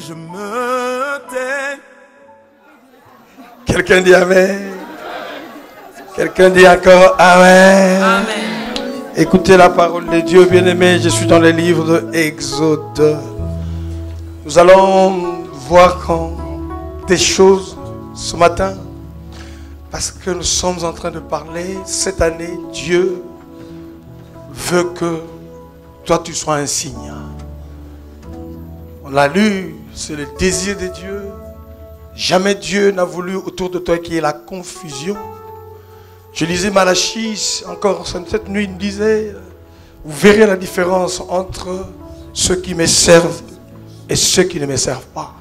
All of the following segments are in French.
je me tais. Quelqu'un dit Amen. Quelqu'un dit encore Amen. Amen. Écoutez la parole de Dieu, bien-aimé. Je suis dans le livre de Exode. Nous allons voir des choses ce matin. Parce que nous sommes en train de parler. Cette année, Dieu veut que toi tu sois un signe. On l'a lu, c'est le désir de Dieu. Jamais Dieu n'a voulu autour de toi qu'il y ait la confusion. Je lisais Malachie, encore cette nuit, il me disait, vous verrez la différence entre ceux qui me servent et ceux qui ne me servent pas.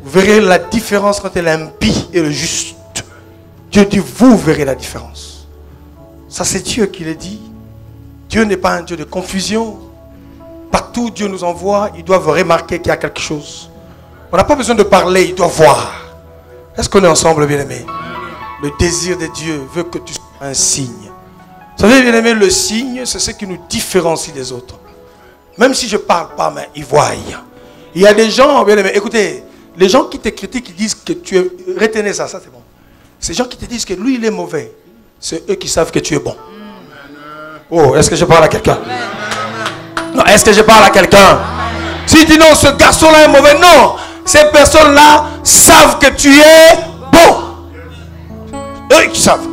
Vous verrez la différence entre l'impie et le juste. Dieu dit, vous verrez la différence. Ça c'est Dieu qui le dit. Dieu n'est pas un Dieu de confusion. Partout où Dieu nous envoie, ils doivent remarquer qu'il y a quelque chose. On n'a pas besoin de parler, ils doivent voir. Est-ce qu'on est ensemble, bien-aimés? Le désir de Dieu veut que tu sois un signe. Vous savez, bien-aimés, le signe, c'est ce qui nous différencie des autres. Même si je ne parle pas, mais ils voient. Il y a des gens, bien-aimés, écoutez, les gens qui te critiquent, ils disent que tu es... Retenez ça, ça c'est bon. Ces gens qui te disent que lui, il est mauvais, c'est eux qui savent que tu es bon. Oh, est-ce que je parle à quelqu'un? Non, est-ce que je parle à quelqu'un? Si tu dis non, ce garçon-là est mauvais, non. Ces personnes-là savent que tu es bon. Eux qui savent.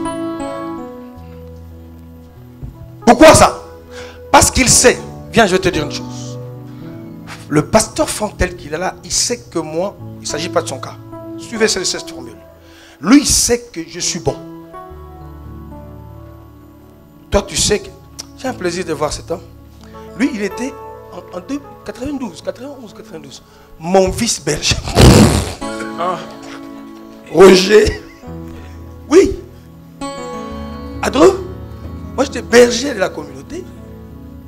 Pourquoi ça? Parce qu'il sait. Viens, je vais te dire une chose. Le pasteur Franck tel qu'il est là, il sait que moi, il ne s'agit pas de son cas. Suivez cette formule. Lui, il sait que je suis bon. Toi, tu sais que... J'ai un plaisir de voir cet homme. Lui, il était en 92, 91, 92. Mon vice-berger. Roger. Oui. Adreux. Moi, j'étais berger de la communauté.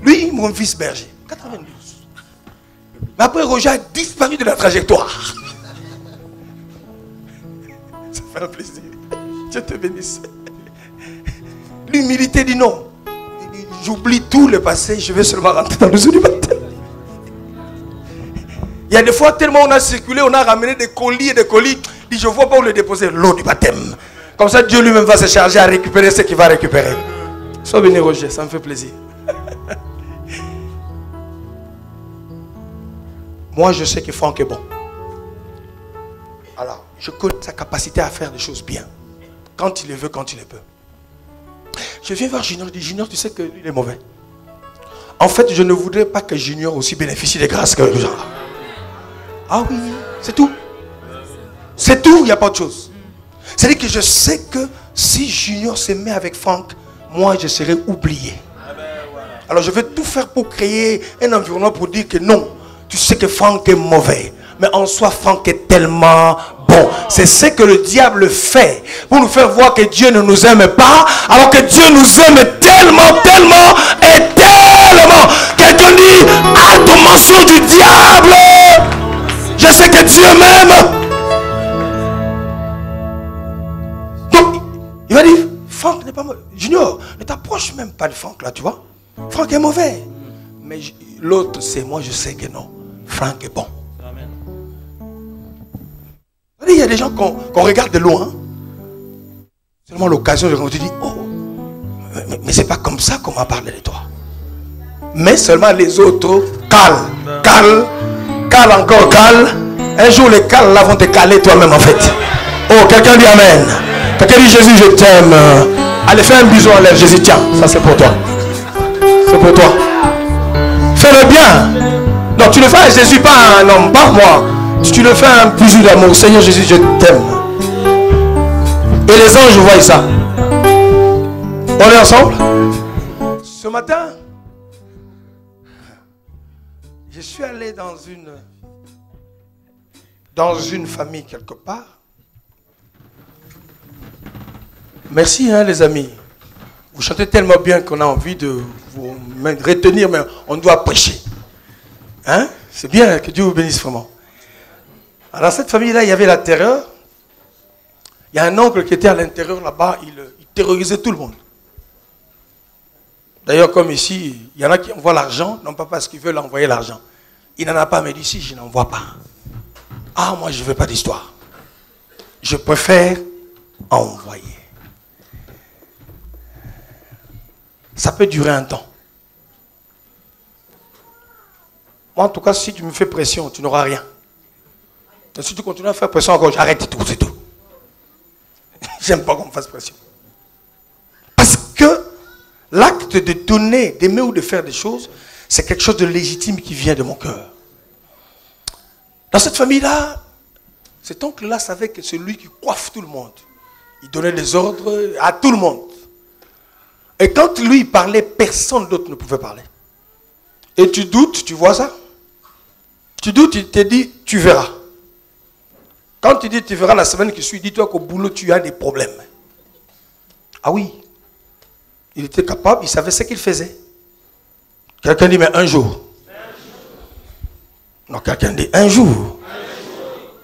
Lui, mon vice-berger. 92. Mais après, Roger a disparu de la trajectoire. Ça fait un plaisir. Dieu te bénisse. L'humilité dit non. J'oublie tout le passé, je vais seulement rentrer dans le jour du baptême. Il y a des fois, tellement on a circulé, on a ramené des colis et des colis. Il dit, je ne vois pas où le déposer, l'eau du baptême. Comme ça, Dieu lui-même va se charger à récupérer ce qu'il va récupérer. Sois béni, Roger, ça me fait plaisir. Moi, je sais que Franck est bon. Alors, je connais sa capacité à faire des choses bien. Quand il le veut, quand il le peut. Je viens voir Junior, je dis, Junior, tu sais qu'il est mauvais. En fait, je ne voudrais pas que Junior aussi bénéficie des grâces que les gens. Ah oui, c'est tout. C'est tout, il n'y a pas de chose. C'est-à-dire que je sais que si Junior se met avec Franck, moi, je serai oublié. Alors, je vais tout faire pour créer un environnement pour dire que non, tu sais que Franck est mauvais. Mais en soi, Franck est tellement bon. C'est ce que le diable fait pour nous faire voir que Dieu ne nous aime pas, alors que Dieu nous aime tellement, tellement et tellement. Quelqu'un dit, ah, ton mensonge du diable. Je sais que Dieu m'aime. Donc, il va dire, Franck n'est pas mauvais. Junior, ne t'approche même pas de Franck là, tu vois. Franck est mauvais. Mais l'autre, c'est moi, je sais que non. Franck est bon. Il y a des gens qu'on regarde de loin. Seulement l'occasion, on te dit, oh, mais c'est pas comme ça qu'on va parler de toi. Mais seulement les autres calent encore, calent. Un jour les cales là vont te caler toi-même en fait. Oh, quelqu'un dit Amen. Quelqu'un dit Jésus, je t'aime. Allez, fais un bisou en l'air. Jésus, tiens, ça c'est pour toi. C'est pour toi. Fais-le bien. Non, tu le fais à Jésus, pas à un homme, pas moi. Tu le fais un bisou d'amour. Seigneur Jésus, je t'aime. Et les anges voient ça. On est ensemble? Ce matin, je suis allé dans une famille quelque part. Merci hein, les amis. Vous chantez tellement bien qu'on a envie de vous retenir, mais on doit prêcher. Hein? C'est bien, que Dieu vous bénisse vraiment. Alors, dans cette famille-là, il y avait la terreur. Il y a un oncle qui était à l'intérieur là-bas, il terrorisait tout le monde. D'ailleurs, comme ici, il y en a qui envoient l'argent, non pas parce qu'ils veulent envoyer l'argent. Il n'en a pas, mais d'ici, je n'en vois pas. Ah, moi, je ne veux pas d'histoire. Je préfère envoyer. Ça peut durer un temps. Moi, en tout cas, si tu me fais pression, tu n'auras rien. Et si tu continues à faire pression encore, j'arrête tout, c'est tout. J'aime pas qu'on me fasse pression. Parce que l'acte de donner, d'aimer ou de faire des choses, c'est quelque chose de légitime qui vient de mon cœur. Dans cette famille-là, cet oncle-là savait que c'est lui qui coiffe tout le monde. Il donnait des ordres à tout le monde. Et quand lui parlait, personne d'autre ne pouvait parler. Et tu doutes, tu vois ça? Tu doutes, il te dit, tu verras. Quand tu dis, tu verras la semaine qui suit, dis-toi qu'au boulot, tu as des problèmes. Ah oui. Il était capable, il savait ce qu'il faisait. Quelqu'un dit, mais un jour. Non, quelqu'un dit, un jour.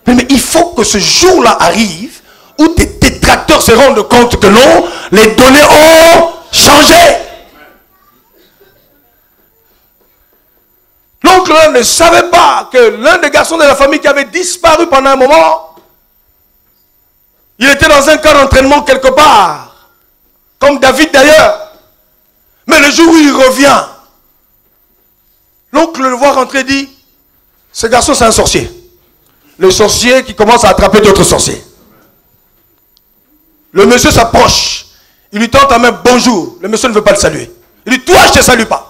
Mais il faut que ce jour-là arrive où tes détracteurs se rendent compte que non, les données ont changé. L'oncle ne savait pas que l'un des garçons de la famille qui avait disparu pendant un moment, il était dans un camp d'entraînement quelque part, comme David d'ailleurs. Mais le jour où il revient, l'oncle le voit rentrer et dit, ce garçon c'est un sorcier. Le sorcier qui commence à attraper d'autres sorciers. Le monsieur s'approche, il lui tend la main, bonjour. Le monsieur ne veut pas le saluer. Il dit, toi je ne te salue pas.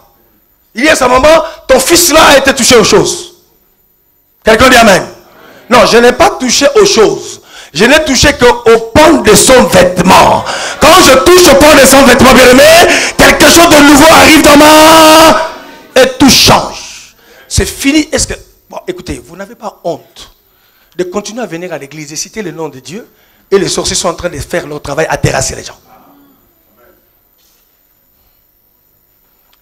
Il dit à sa maman, ton fils là a été touché aux choses. Quelqu'un dit amen. Non, je n'ai pas touché aux choses. Je n'ai touché qu'au pan de son vêtement. Quand je touche au pan de son vêtement, bien aimé, quelque chose de nouveau arrive dans ma... Et tout change. C'est fini. Est-ce que... Bon, écoutez, vous n'avez pas honte de continuer à venir à l'église et citer le nom de Dieu et les sorciers sont en train de faire leur travail à terrasser les gens.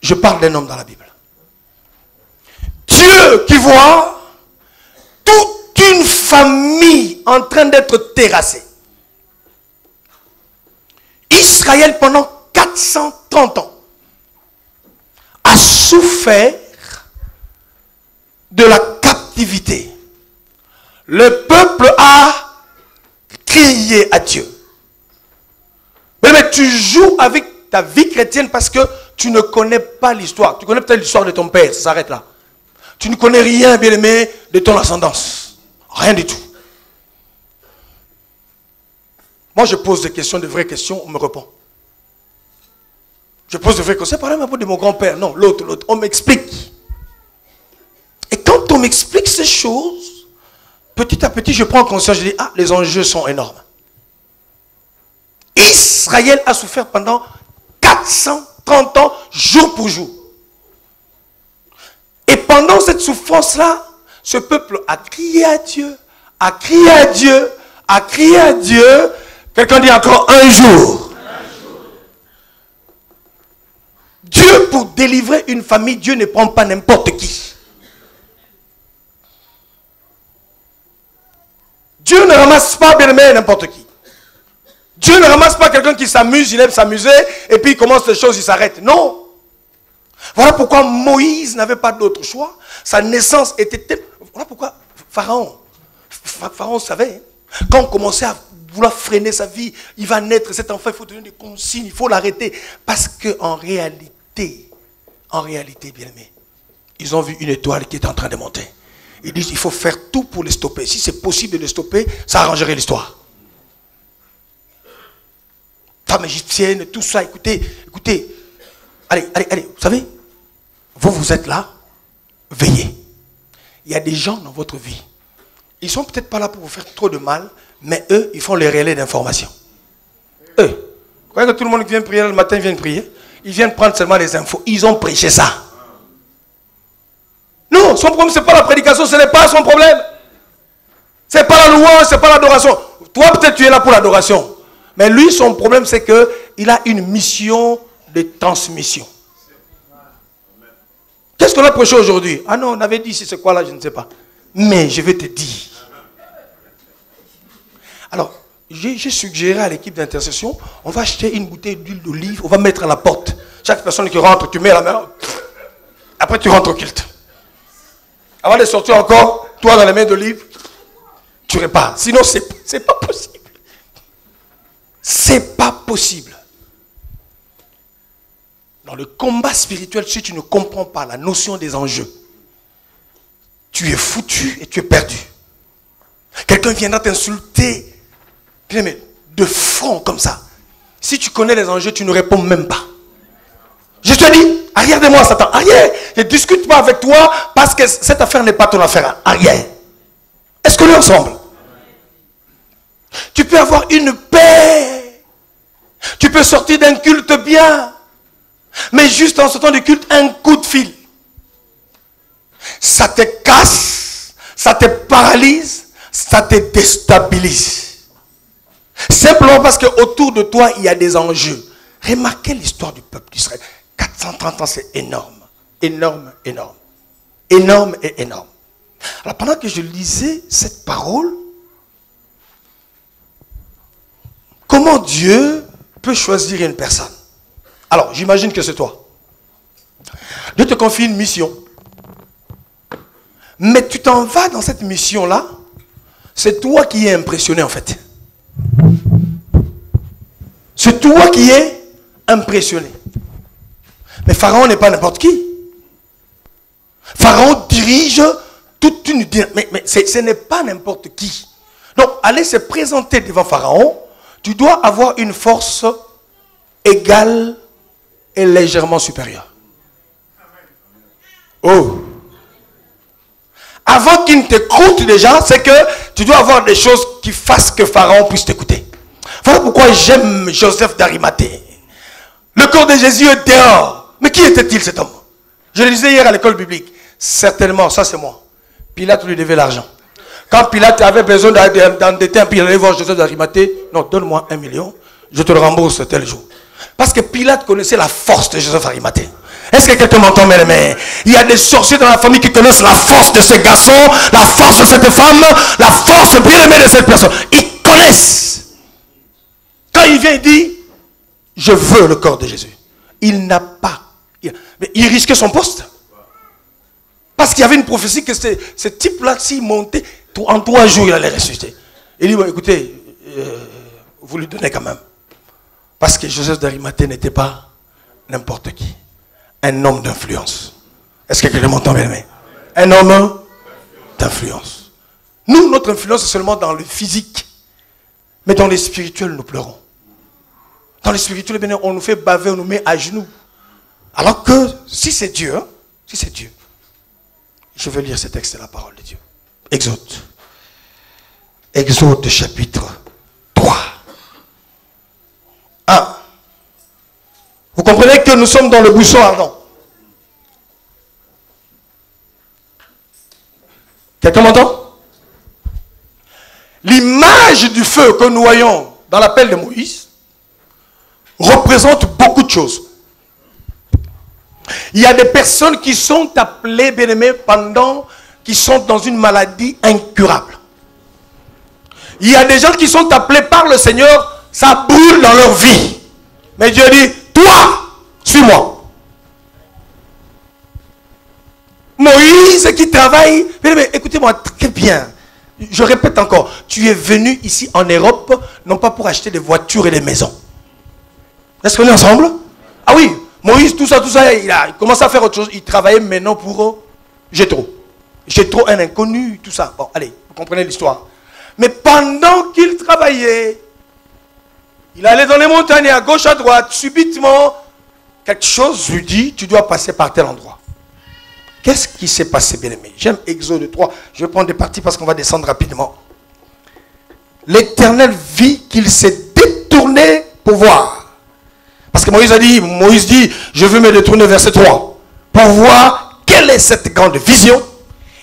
Je parle d'un homme dans la Bible. Dieu qui voit toute une famille en train d'être terrassée. Israël pendant 430 ans a souffert de la captivité. Le peuple a crié à Dieu. Mais tu joues avec ta vie chrétienne parce que tu ne connais pas l'histoire. Tu connais peut-être l'histoire de ton père, ça s'arrête là. Tu ne connais rien, bien-aimé, de ton ascendance. Rien du tout. Moi, je pose des questions, de vraies questions, on me répond. Je pose de vraies questions. C'est pas un peu de mon grand-père. Non, l'autre. On m'explique. Et quand on m'explique ces choses, petit à petit, je prends conscience, je dis, ah, les enjeux sont énormes. Israël a souffert pendant 430 ans, jour pour jour. Et pendant cette souffrance-là, ce peuple a crié à Dieu, a crié à Dieu, a crié à Dieu. Quelqu'un dit encore un jour. Dieu, pour délivrer une famille, Dieu ne prend pas n'importe qui. Dieu ne ramasse pas, bien aimé, n'importe qui. Dieu ne ramasse pas quelqu'un qui s'amuse, il aime s'amuser, et puis il commence les choses, il s'arrête. Non. Voilà pourquoi Moïse n'avait pas d'autre choix. Sa naissance était... Voilà pourquoi Pharaon savait, quand on commençait à vouloir freiner sa vie, il va naître, cet enfant, il faut donner des consignes, il faut l'arrêter. Parce qu'en réalité, bien aimé, ils ont vu une étoile qui est en train de monter. Ils disent, il faut faire tout pour les stopper. Si c'est possible de les stopper, ça arrangerait l'histoire. Femme égyptienne, tout ça, écoutez. Allez, vous savez, vous êtes là, veillez. Il y a des gens dans votre vie, ils ne sont peut-être pas là pour vous faire trop de mal, mais eux, ils font les relais d'information. Eux, vous croyez que tout le monde qui vient prier le matin vient prier? Ils viennent prendre seulement les infos. Ils ont prêché ça. Non, son problème, ce n'est pas la prédication, ce n'est pas son problème. Ce n'est pas la louange, ce n'est pas l'adoration. Toi, peut-être tu es là pour l'adoration. Mais lui, son problème, c'est qu'il a une mission de transmission. Qu'est-ce qu'on a prêché aujourd'hui? Ah non, on avait dit si c'est quoi là, je ne sais pas. Mais je vais te dire. Alors, j'ai suggéré à l'équipe d'intercession, on va acheter une bouteille d'huile d'olive, on va mettre à la porte. Chaque personne qui rentre, tu mets la main. Après, tu rentres au culte. Avant de sortir encore, toi dans les mains d'olive, tu répares. Sinon, c'est pas possible. C'est pas possible. Dans le combat spirituel, si tu ne comprends pas la notion des enjeux, tu es foutu et tu es perdu. Quelqu'un viendra t'insulter de front comme ça. Si tu connais les enjeux, tu ne réponds même pas. Je te dis, arrière de moi, Satan, arrière. Je ne discute pas avec toi parce que cette affaire n'est pas ton affaire. Arrière. Est-ce que nous ensemble? Tu peux avoir une paix. Tu peux sortir d'un culte bien. Mais juste en sortant du culte, un coup de fil. Ça te casse, ça te paralyse, ça te déstabilise. Simplement parce qu'autour de toi, il y a des enjeux. Remarquez l'histoire du peuple d'Israël. 430 ans, c'est énorme. Énorme, énorme. Énorme et énorme. Alors pendant que je lisais cette parole, comment Dieu peut choisir une personne? Alors, j'imagine que c'est toi. Dieu te confie une mission. Mais tu t'en vas dans cette mission-là, c'est toi qui es impressionné en fait. C'est toi qui es impressionné. Mais Pharaon n'est pas n'importe qui. Pharaon dirige toute une... Mais ce n'est pas n'importe qui. Donc, aller se présenter devant Pharaon, tu dois avoir une force égale et légèrement supérieure. Oh! Avant qu'il ne t'écoute déjà, c'est que tu dois avoir des choses qui fassent que Pharaon puisse t'écouter. Voilà pourquoi j'aime Joseph d'Arimathée. Le corps de Jésus est dehors. Mais qui était-il cet homme? Je le disais hier à l'école biblique. Certainement, ça c'est moi. Pilate lui devait l'argent. Quand Pilate avait besoin d'endetter un peu, il allait voir Joseph d'Arimathée. Non, donne-moi 1 million, je te le rembourse tel jour. Parce que Pilate connaissait la force de Joseph d'Arimathée. Est-ce que quelqu'un m'entend, mes amis? Il y a des sorciers dans la famille qui connaissent la force de ce garçon, la force de cette femme, la force bien aimée de cette personne. Ils connaissent. Quand il vient, il dit, je veux le corps de Jésus. Il n'a pas. Mais il risquait son poste. Parce qu'il y avait une prophétie que ce type-là, s'il montait, en 3 jours, il allait ressusciter. Il dit, bon, écoutez, vous lui donnez quand même. Parce que Joseph d'Arimathée n'était pas n'importe qui. Un homme d'influence. Est-ce que quelqu'un m'entend bien? Un homme d'influence. Nous, notre influence est seulement dans le physique. Mais dans les spirituels, nous pleurons. Dans les spirituels, on nous fait baver, on nous met à genoux. Alors que, si c'est Dieu, si c'est Dieu, je vais lire ce texte de la parole de Dieu. Exode. Exode chapitre 3. 1. Vous comprenez que nous sommes dans le buisson ardent. Quelqu'un m'entend? L'image du feu que nous voyons dans l'appel de Moïse représente beaucoup de choses. Il y a des personnes qui sont appelées, bien aimés, qui sont dans une maladie incurable. Il y a des gens qui sont appelés par le Seigneur, ça brûle dans leur vie. Mais Dieu dit, toi, suis-moi. Moïse qui travaille, mais écoutez-moi très bien. Je répète encore, tu es venu ici en Europe, non pas pour acheter des voitures et des maisons. Est-ce qu'on est ensemble? Ah oui, Moïse, tout ça, il commence à faire autre chose. Il travaillait maintenant pour Jéthro. Jéthro, un inconnu, tout ça. Bon, allez, vous comprenez l'histoire. Mais pendant qu'il travaillait, il allait dans les montagnes à gauche, à droite, subitement, quelque chose lui dit, tu dois passer par tel endroit. Qu'est-ce qui s'est passé, bien aimé? J'aime Exode 3, je vais prendre des parties parce qu'on va descendre rapidement. L'Éternel vit qu'il s'est détourné pour voir. Parce que Moïse dit, je veux me détourner verset 3, pour voir quelle est cette grande vision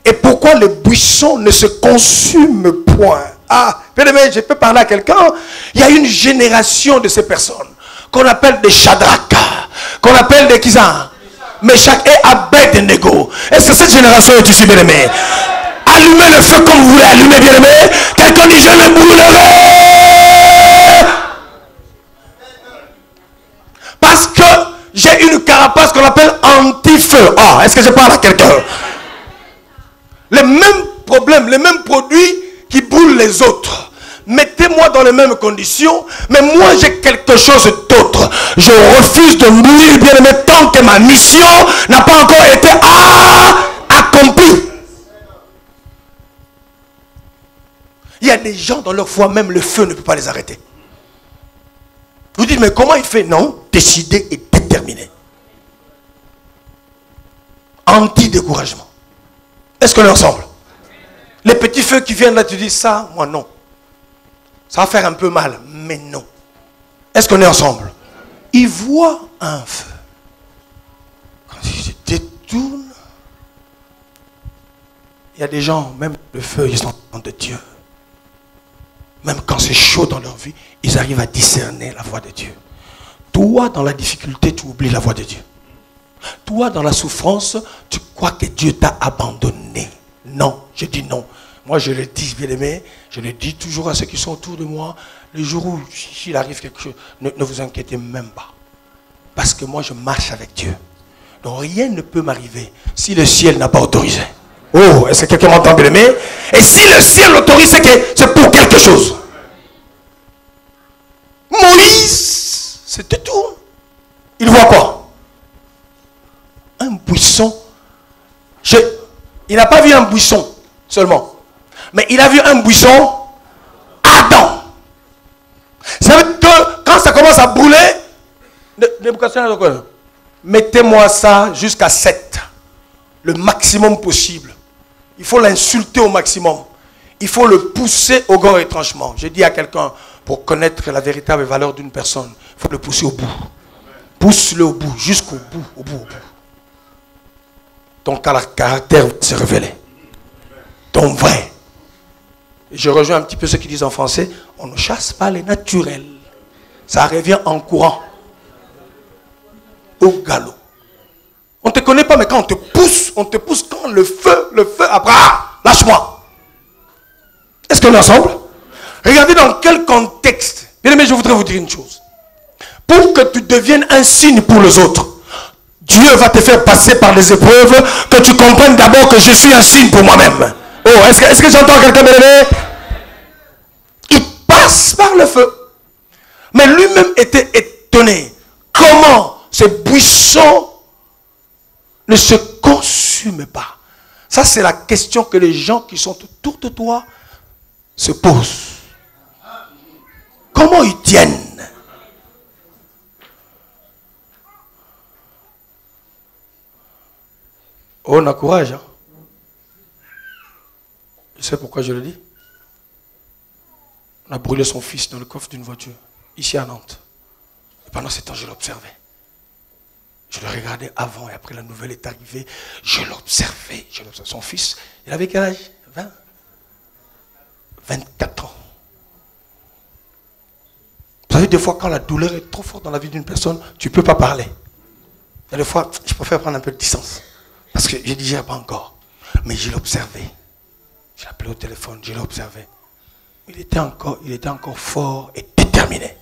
et pourquoi le buisson ne se consume point. Ah, bien aimé, je peux parler à quelqu'un. Il y a une génération de ces personnes qu'on appelle des Shadrach, qu'on appelle des Kizan, Meshach et Abednego. Est-ce que cette génération est ici, bien aimé? Allumez le feu comme vous voulez allumer, bien aimé. Quelqu'un dit, je me brûlerai. Parce que j'ai une carapace qu'on appelle anti-feu. Ah, est-ce que je parle à quelqu'un? Les mêmes problèmes, les mêmes produits qui brûlent les autres. Mettez-moi dans les mêmes conditions, mais moi j'ai quelque chose d'autre. Je refuse de mourir, bien-aimé, tant que ma mission n'a pas encore été accomplie. Il y a des gens dans leur foi, même le feu ne peut pas les arrêter. Vous dites, mais comment il fait? Non, décidé et déterminé. Anti-découragement. Est-ce qu'on est ensemble? Les petits feux qui viennent là, tu dis ça, moi non. Ça va faire un peu mal, mais non. Est-ce qu'on est ensemble? Il voit un feu. Quand il se détourne, il y a des gens, même le feu, ils sont de Dieu. Même quand c'est chaud dans leur vie, ils arrivent à discerner la voix de Dieu. Toi, dans la difficulté, tu oublies la voix de Dieu. Toi, dans la souffrance, tu crois que Dieu t'a abandonné. Non, je dis non. Moi, je le dis, bien aimé, je le dis toujours à ceux qui sont autour de moi, le jour où s'il arrive quelque chose, ne vous inquiétez même pas. Parce que moi, je marche avec Dieu. Donc, rien ne peut m'arriver si le ciel n'a pas autorisé. Oh, est-ce que quelqu'un m'entend, bien aimé? Et si le ciel l'autorise, c'est que c'est pour quelque chose. Moïse se détourne. Il voit quoi? Un buisson. Il n'a pas vu un buisson seulement. Mais il a vu un buisson ardent. Ça veut dire que quand ça commence à brûler, mettez-moi ça jusqu'à 7. Le maximum possible. Il faut l'insulter au maximum. Il faut le pousser au grand retranchement. J'ai dit à quelqu'un, pour connaître la véritable valeur d'une personne, il faut le pousser au bout. Pousse-le au bout, jusqu'au bout, au bout, au bout. Ton caractère va se révéler. Ton vrai. Et je rejoins un petit peu ceux qui disent en français, on ne chasse pas les naturels. Ça revient en courant. Au galop. On ne te connaît pas, mais quand on te pousse quand le feu, après, lâche-moi. Est-ce qu'on est ensemble? Regardez dans quel contexte. Bien aimé, je voudrais vous dire une chose. Pour que tu deviennes un signe pour les autres, Dieu va te faire passer par les épreuves, que tu comprennes d'abord que je suis un signe pour moi-même. Oh, est-ce que j'entends quelqu'un, bien aimé? Il passe par le feu. Mais lui-même était étonné. Comment ce buisson ne se consume pas? Ça, c'est la question que les gens qui sont autour de toi se posent. Comment ils tiennent? Oh, on a courage. Hein? Tu sais pourquoi je le dis? On a brûlé son fils dans le coffre d'une voiture, ici à Nantes. Et pendant ce temps, je l'observais. Je le regardais avant et après la nouvelle est arrivée. Je l'observais. Son fils, il avait quel âge? 24 ans. Vous savez, des fois, quand la douleur est trop forte dans la vie d'une personne, tu ne peux pas parler. Et des fois, je préfère prendre un peu de distance. Parce que je ne digère pas encore. Mais je l'observais. Je l'appelais au téléphone, je l'observais. Il était encore fort et déterminé.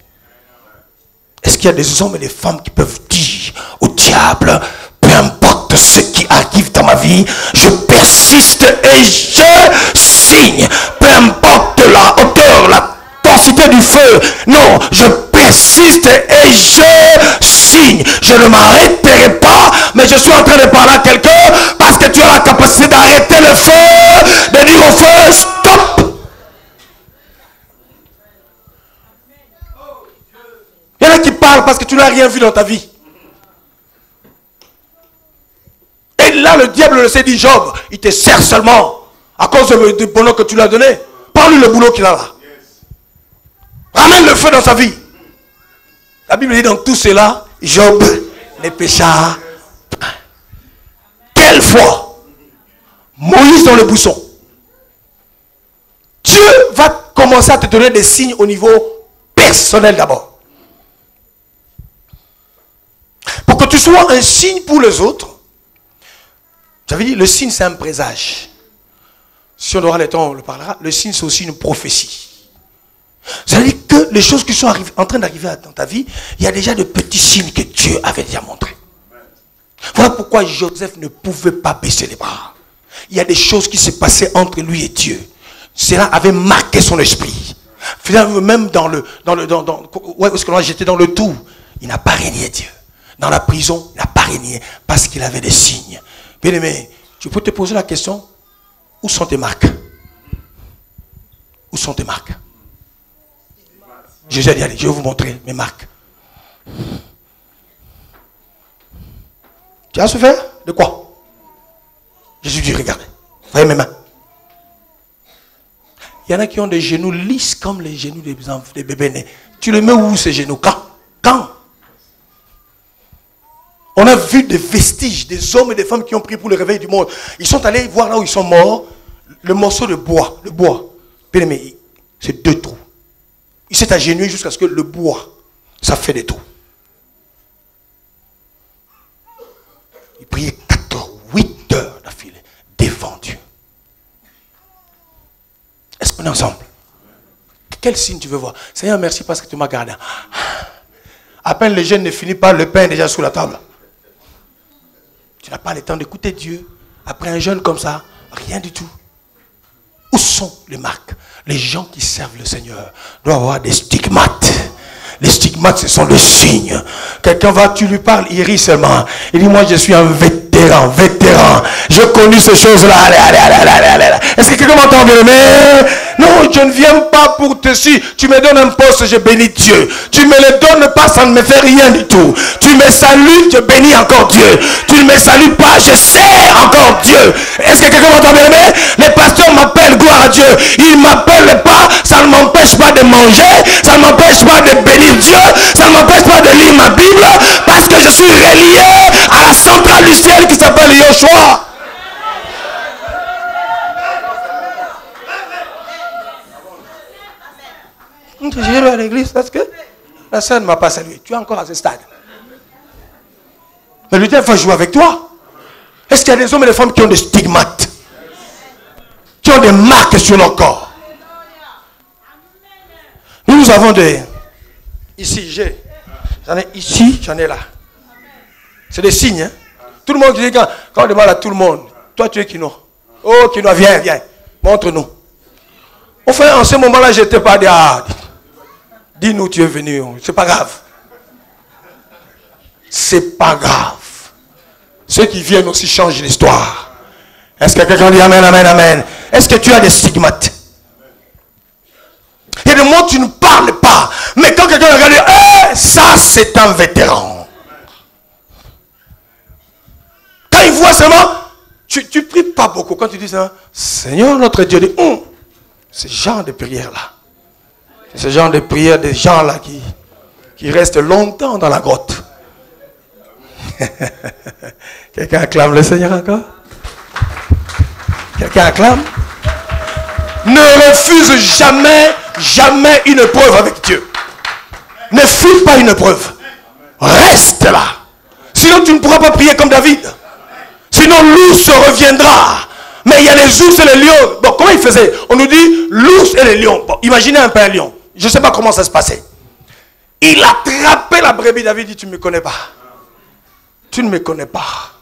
Est-ce qu'il y a des hommes et des femmes qui peuvent dire au diable, peu importe ce qui arrive dans ma vie, je persiste et je signe. Peu importe la hauteur, la densité du feu. Non, je persiste et je signe. Je ne m'arrêterai pas, mais je suis en train de parler à quelqu'un parce que tu as la capacité d'arrêter le feu, de dire au feu, stop. Il y en a qui parlent parce que tu n'as rien vu dans ta vie. Et là, le diable le sait, dit Job, il te sert seulement à cause du bonheur que tu lui as donné. Parle-lui le boulot qu'il a là. Ramène le feu dans sa vie. La Bible dit dans tout cela, Job ne pécha pas. Quelle foi? Moïse dans le buisson. Dieu va commencer à te donner des signes au niveau personnel d'abord. Pour que tu sois un signe pour les autres, j'avais dit, le signe c'est un présage. Si on aura le temps, on le parlera. Le signe c'est aussi une prophétie. C'est-à-dire que les choses qui sont en train d'arriver dans ta vie, il y a déjà de petits signes que Dieu avait déjà montrés. Voilà pourquoi Joseph ne pouvait pas baisser les bras. Il y a des choses qui se passaient entre lui et Dieu. Cela avait marqué son esprit. Finalement, même où est-ce que j'étais dans le tout, il n'a pas régné Dieu. Dans la prison, il n'a pas régné parce qu'il avait des signes. Bien aimé, tu peux te poser la question, où sont tes marques? Où sont tes marques? Jésus a dit, allez, je vais vous montrer mes marques. Tu as souffert de quoi? Jésus dit, regardez, voyez mes mains. Il y en a qui ont des genoux lisses comme les genoux des bébés nés. Tu le mets où ces genoux? Quand? On a vu des vestiges, des hommes et des femmes qui ont pris pour le réveil du monde. Ils sont allés voir là où ils sont morts, le morceau de bois, le bois. Bien aimé, c'est 2 trous. Il s'est agenouillé jusqu'à ce que le bois, ça fait des trous. Il priait 8 heures d'affilée devant Dieu. Est-ce qu'on est ensemble? Quel signe tu veux voir? Seigneur, merci parce que tu m'as gardé. À peine le jeûne ne finit pas, le pain est déjà sous la table. Tu n'as pas le temps d'écouter Dieu. Après un jeûne comme ça, rien du tout. Où sont les marques? Les gens qui servent le Seigneur doivent avoir des stigmates. Les stigmates, ce sont les signes. Quelqu'un va, tu lui parles, il rit seulement. Il dit, moi je suis un vétéran. J'ai connu ces choses-là. Allez. Est-ce que quelqu'un m'entend bien? Mais non, je ne viens pas pour te suivre. Tu me donnes un poste, je bénis Dieu. Tu me le donnes pas, ça ne me fait rien du tout. Tu me salues, je bénis encore Dieu. Tu ne me salues pas, je sers encore Dieu. Est-ce que quelqu'un m'entend bien? Mais les pasteurs m'appellent, gloire à Dieu. Ils ne m'appellent pas, ça ne m'empêche pas de manger, ça ne m'empêche pas de bénir Dieu, ça ne m'empêche pas de lire ma Bible, parce que je suis relié à la centrale du ciel qui s'appelle Yoshua. J'irai à l'église parce que la sœur ne m'a pas salué. Tu es encore à ce stade. Mais le diable va jouer avec toi. Est-ce qu'il y a des hommes et des femmes qui ont des stigmates, qui ont des marques sur leur corps? Nous avons des... Ici, j'en ai ici, j'en ai là. C'est des signes. Hein? Tout le monde dit, quand on demande à tout le monde, toi tu es Kino. Oh Kino, viens, montre-nous. Enfin, en ce moment-là, je n'étais pas dit, dis-nous tu es venu. C'est pas grave. C'est pas grave. Ceux qui viennent aussi changent l'histoire. Est-ce que quelqu'un dit amen, amen, amen? Est-ce que tu as des stigmates? Il y a des moments où tu ne parles pas. Mais quand quelqu'un regarde, ça c'est un vétéran. Quand il voit seulement, tu pries pas beaucoup. Quand tu dis ça, Seigneur notre Dieu, dit, ce genre de prière-là. C'est ce genre de prière des gens-là qui restent longtemps dans la grotte. Quelqu'un acclame le Seigneur encore? Quelqu'un acclame? Ne refuse jamais une preuve avec Dieu. Ne fuis pas une preuve. Reste là. Sinon tu ne pourras pas prier comme David. Sinon l'ours reviendra. Mais il y a les ours et les lions. Bon, comment il faisait? On nous dit l'ours et les lions. Bon, imaginez un peu un lion. Je ne sais pas comment ça se passait. Il attrapait la brebis. David dit, tu ne me connais pas. Tu ne me connais pas.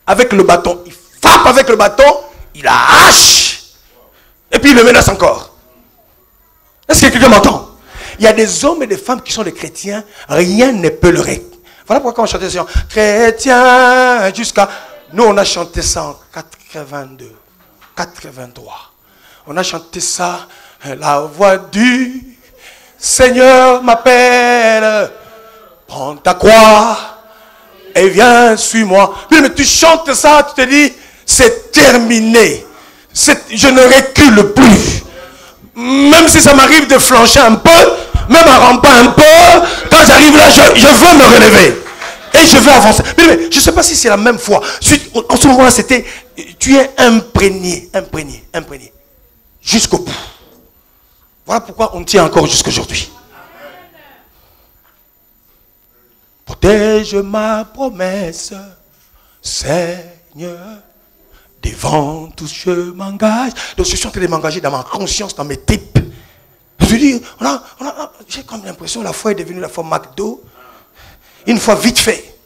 Avec le bâton. Il frappe avec le bâton. Il arrache. Et puis il le menace encore. Est-ce que quelqu'un m'entend? Il y a des hommes et des femmes qui sont des chrétiens. Rien ne peut leur... Voilà pourquoi on chantait ce chant. Chrétien jusqu'à... Nous on a chanté ça en 82, 83. On a chanté ça. La voix du Seigneur m'appelle. Prends ta croix et viens, suis-moi. Mais tu chantes ça, tu te dis, c'est terminé. Je ne recule plus. Même si ça m'arrive de flancher un peu, même en rampant un peu, quand j'arrive là, je veux me relever. Et je veux avancer. Mais je ne sais pas si c'est la même foi. En ce moment-là, c'était, tu es imprégné. Jusqu'au bout. Voilà pourquoi on tient encore jusqu'aujourd'hui. Protège ma promesse, Seigneur. Devant tout, je m'engage. Donc je suis en train de m'engager dans ma conscience, dans mes tripes. Je dis, j'ai comme l'impression que la foi est devenue la foi McDo. Une fois vite fait.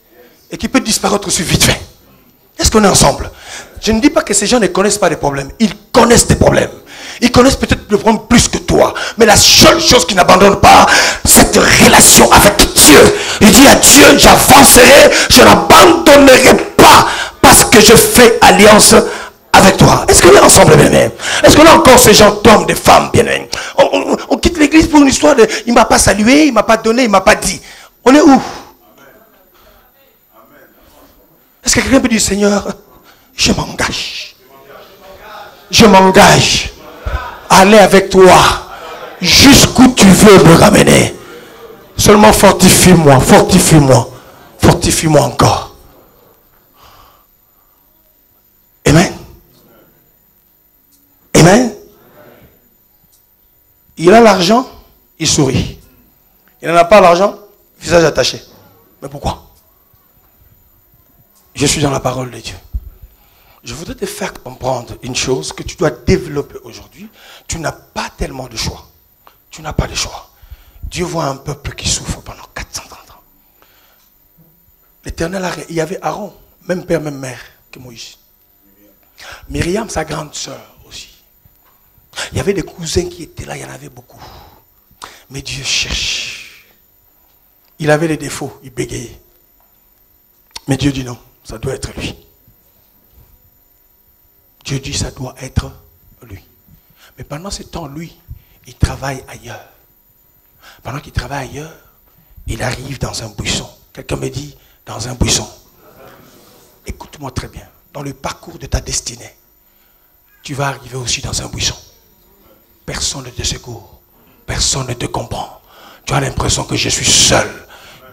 Et qui peut disparaître aussi vite fait. Est-ce qu'on est ensemble? Je ne dis pas que ces gens ne connaissent pas les problèmes. Ils connaissent des problèmes. Ils connaissent peut-être le problème plus que toi. Mais la seule chose qu'ils n'abandonnent pas, cette relation avec Dieu. Il dit à Dieu, j'avancerai, je n'abandonnerai pas parce que je fais alliance avec toi. Est-ce qu'on est ensemble, bien-aimés? Est-ce qu'on a encore ces gens d'hommes, de femmes, bien-aimés? On quitte l'église pour une histoire de il ne m'a pas salué, il ne m'a pas donné, il ne m'a pas dit. On est où? Est-ce que quelqu'un peut dire, Seigneur, je m'engage. Je m'engage à aller avec toi jusqu'où tu veux me ramener. Seulement fortifie-moi, fortifie-moi, fortifie-moi encore. Amen. Amen. Il a l'argent, il sourit. Il n'en a pas l'argent, visage attaché. Mais pourquoi? Je suis dans la parole de Dieu. Je voudrais te faire comprendre une chose que tu dois développer aujourd'hui. Tu n'as pas tellement de choix. Tu n'as pas de choix. Dieu voit un peuple qui souffre pendant 430 ans. L'Éternel, il y avait Aaron, même père, même mère que Moïse. Myriam, sa grande sœur aussi. Il y avait des cousins qui étaient là, il y en avait beaucoup. Mais Dieu cherche. Il avait les défauts, il bégayait. Mais Dieu dit non, ça doit être lui. Dieu dit ça doit être lui. Mais pendant ce temps, lui, il travaille ailleurs. Pendant qu'il travaille ailleurs, il arrive dans un buisson. Quelqu'un me dit, dans un buisson. Écoute-moi très bien. Dans le parcours de ta destinée, tu vas arriver aussi dans un buisson. Personne ne te secourt. Personne ne te comprend. Tu as l'impression que je suis seul.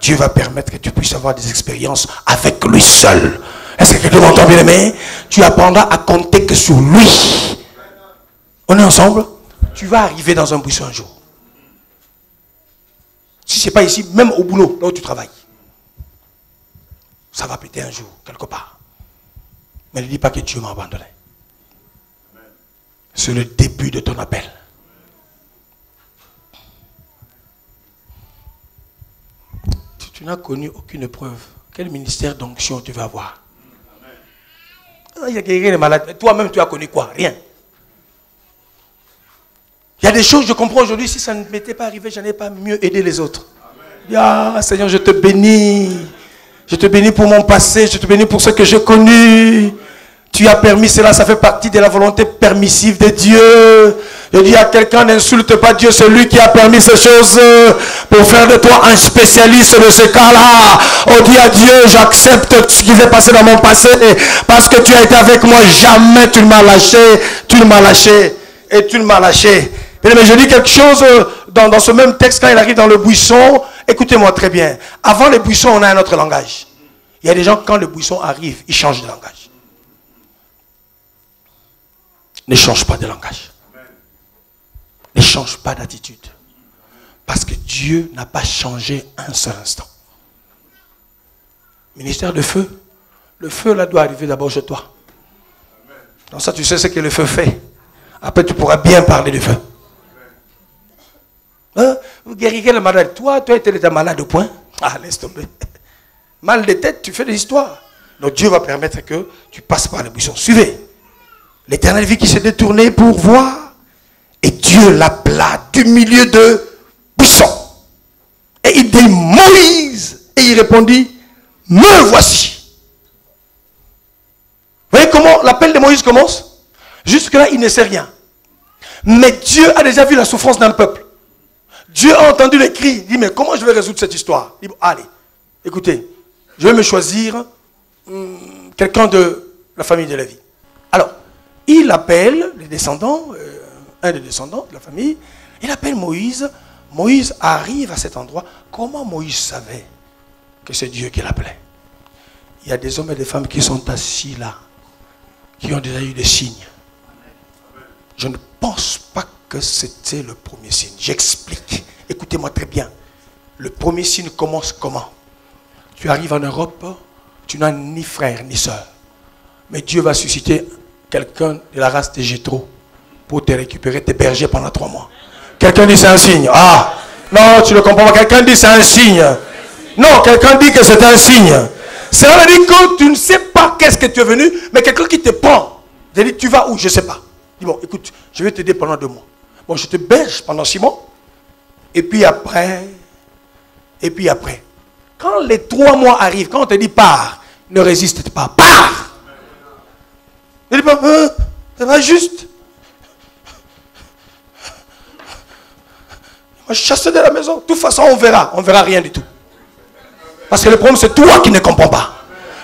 Dieu va permettre que tu puisses avoir des expériences avec lui seul. Est-ce que quelqu'un m'entend, bien aimé? Tu apprendras à compter que sur lui. On est ensemble? Tu vas arriver dans un buisson un jour. Si ce n'est pas ici, même au boulot, là où tu travailles. Ça va péter un jour, quelque part. Mais ne dis pas que Dieu m'a abandonné. C'est le début de ton appel. Tu n'as connu aucune preuve. Quel ministère d'onction tu vas avoir? Il y a quelqu'un qui est malade. Toi-même, tu as connu quoi? Rien. Il y a des choses, je comprends aujourd'hui, si ça ne m'était pas arrivé, je n'ai pas mieux aidé les autres. Ah, Seigneur, je te bénis. Je te bénis pour mon passé, je te bénis pour ce que j'ai connu. Tu as permis cela, ça fait partie de la volonté permissive de Dieu. Je dis à quelqu'un, n'insulte pas Dieu, c'est lui qui a permis ces choses pour faire de toi un spécialiste de ce cas-là. On dit à Dieu, j'accepte ce qui s'est passé dans mon passé parce que tu as été avec moi, jamais tu ne m'as lâché, tu ne m'as lâché et tu ne m'as lâché. Mais je dis quelque chose dans ce même texte quand il arrive dans le buisson. Écoutez-moi très bien. Avant le buisson, on a un autre langage. Il y a des gens, quand le buisson arrive, ils changent de langage. Ne change pas de langage. Ne change pas d'attitude. Parce que Dieu n'a pas changé un seul instant. Ministère de feu. Le feu là doit arriver d'abord chez toi. Donc ça tu sais ce que le feu fait. Après tu pourras bien parler du feu. Hein? Vous guérirez le malade. Toi tu étais malade au point. Ah laisse tomber. Mal de tête, tu fais des histoires. Donc Dieu va permettre que tu passes par le buisson. Suivez. L'Éternel vit qui s'est détourné pour voir. Et Dieu l'appela du milieu de buisson. Et il dit Moïse. Et il répondit, me voici. Vous voyez comment l'appel de Moïse commence? Jusque-là, il ne sait rien. Mais Dieu a déjà vu la souffrance d'un peuple. Dieu a entendu les cris. Il dit, mais comment je vais résoudre cette histoire? Il dit, allez, écoutez, je vais me choisir quelqu'un de la famille de Lévi. Alors, il appelle les descendants, un des descendants de la famille, il appelle Moïse. Moïse arrive à cet endroit. Comment Moïse savait que c'est Dieu qui l'appelait? Il y a des hommes et des femmes qui sont assis là, qui ont déjà eu des signes. Je ne pense pas que c'était le premier signe. J'explique. Écoutez-moi très bien. Le premier signe commence comment? Tu arrives en Europe, tu n'as ni frère ni soeur. Mais Dieu va susciter quelqu'un de la race de Jéthro pour te récupérer, te berger pendant 3 mois. Quelqu'un dit c'est un signe. Ah, non, tu ne comprends pas. Quelqu'un dit c'est un signe. Non, quelqu'un dit que c'est un signe. Cela veut dire que tu ne sais pas qu'est-ce que tu es venu, mais quelqu'un qui te prend. Je dis, tu vas où? Je ne sais pas. Je dis, bon, écoute, je vais t'aider pendant 2 mois. Bon, je te berge pendant 6 mois. Et puis après, quand les 3 mois arrivent, quand on te dit pars, ne résiste pas, pars. Je dis pas, ça va juste. Je chasse de la maison. De toute façon, on verra rien du tout. Parce que le problème, c'est toi qui ne comprends pas.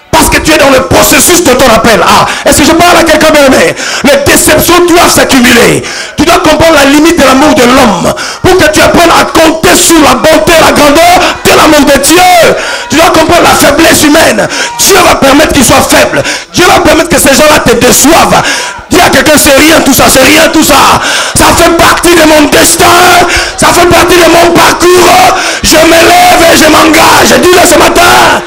Parce que tu es dans le processus de ton appel. Ah, est-ce que je parle à quelqu'un bien-aimé? Les déceptions doivent s'accumuler. Tu dois comprendre la limite de l'amour de l'homme. Pour que tu apprennes à compter sur la bonté et la grandeur de l'amour de Dieu. Tu dois comprendre la faiblesse humaine. Dieu va permettre qu'il soit faible. Dieu va permettre que ces gens-là te déçoivent. Dis à quelqu'un, c'est rien tout ça, c'est rien tout ça. Ça fait partie de mon destin. Ça fait partie de mon parcours. Je me lève et je m'engage. Dis-le ce matin.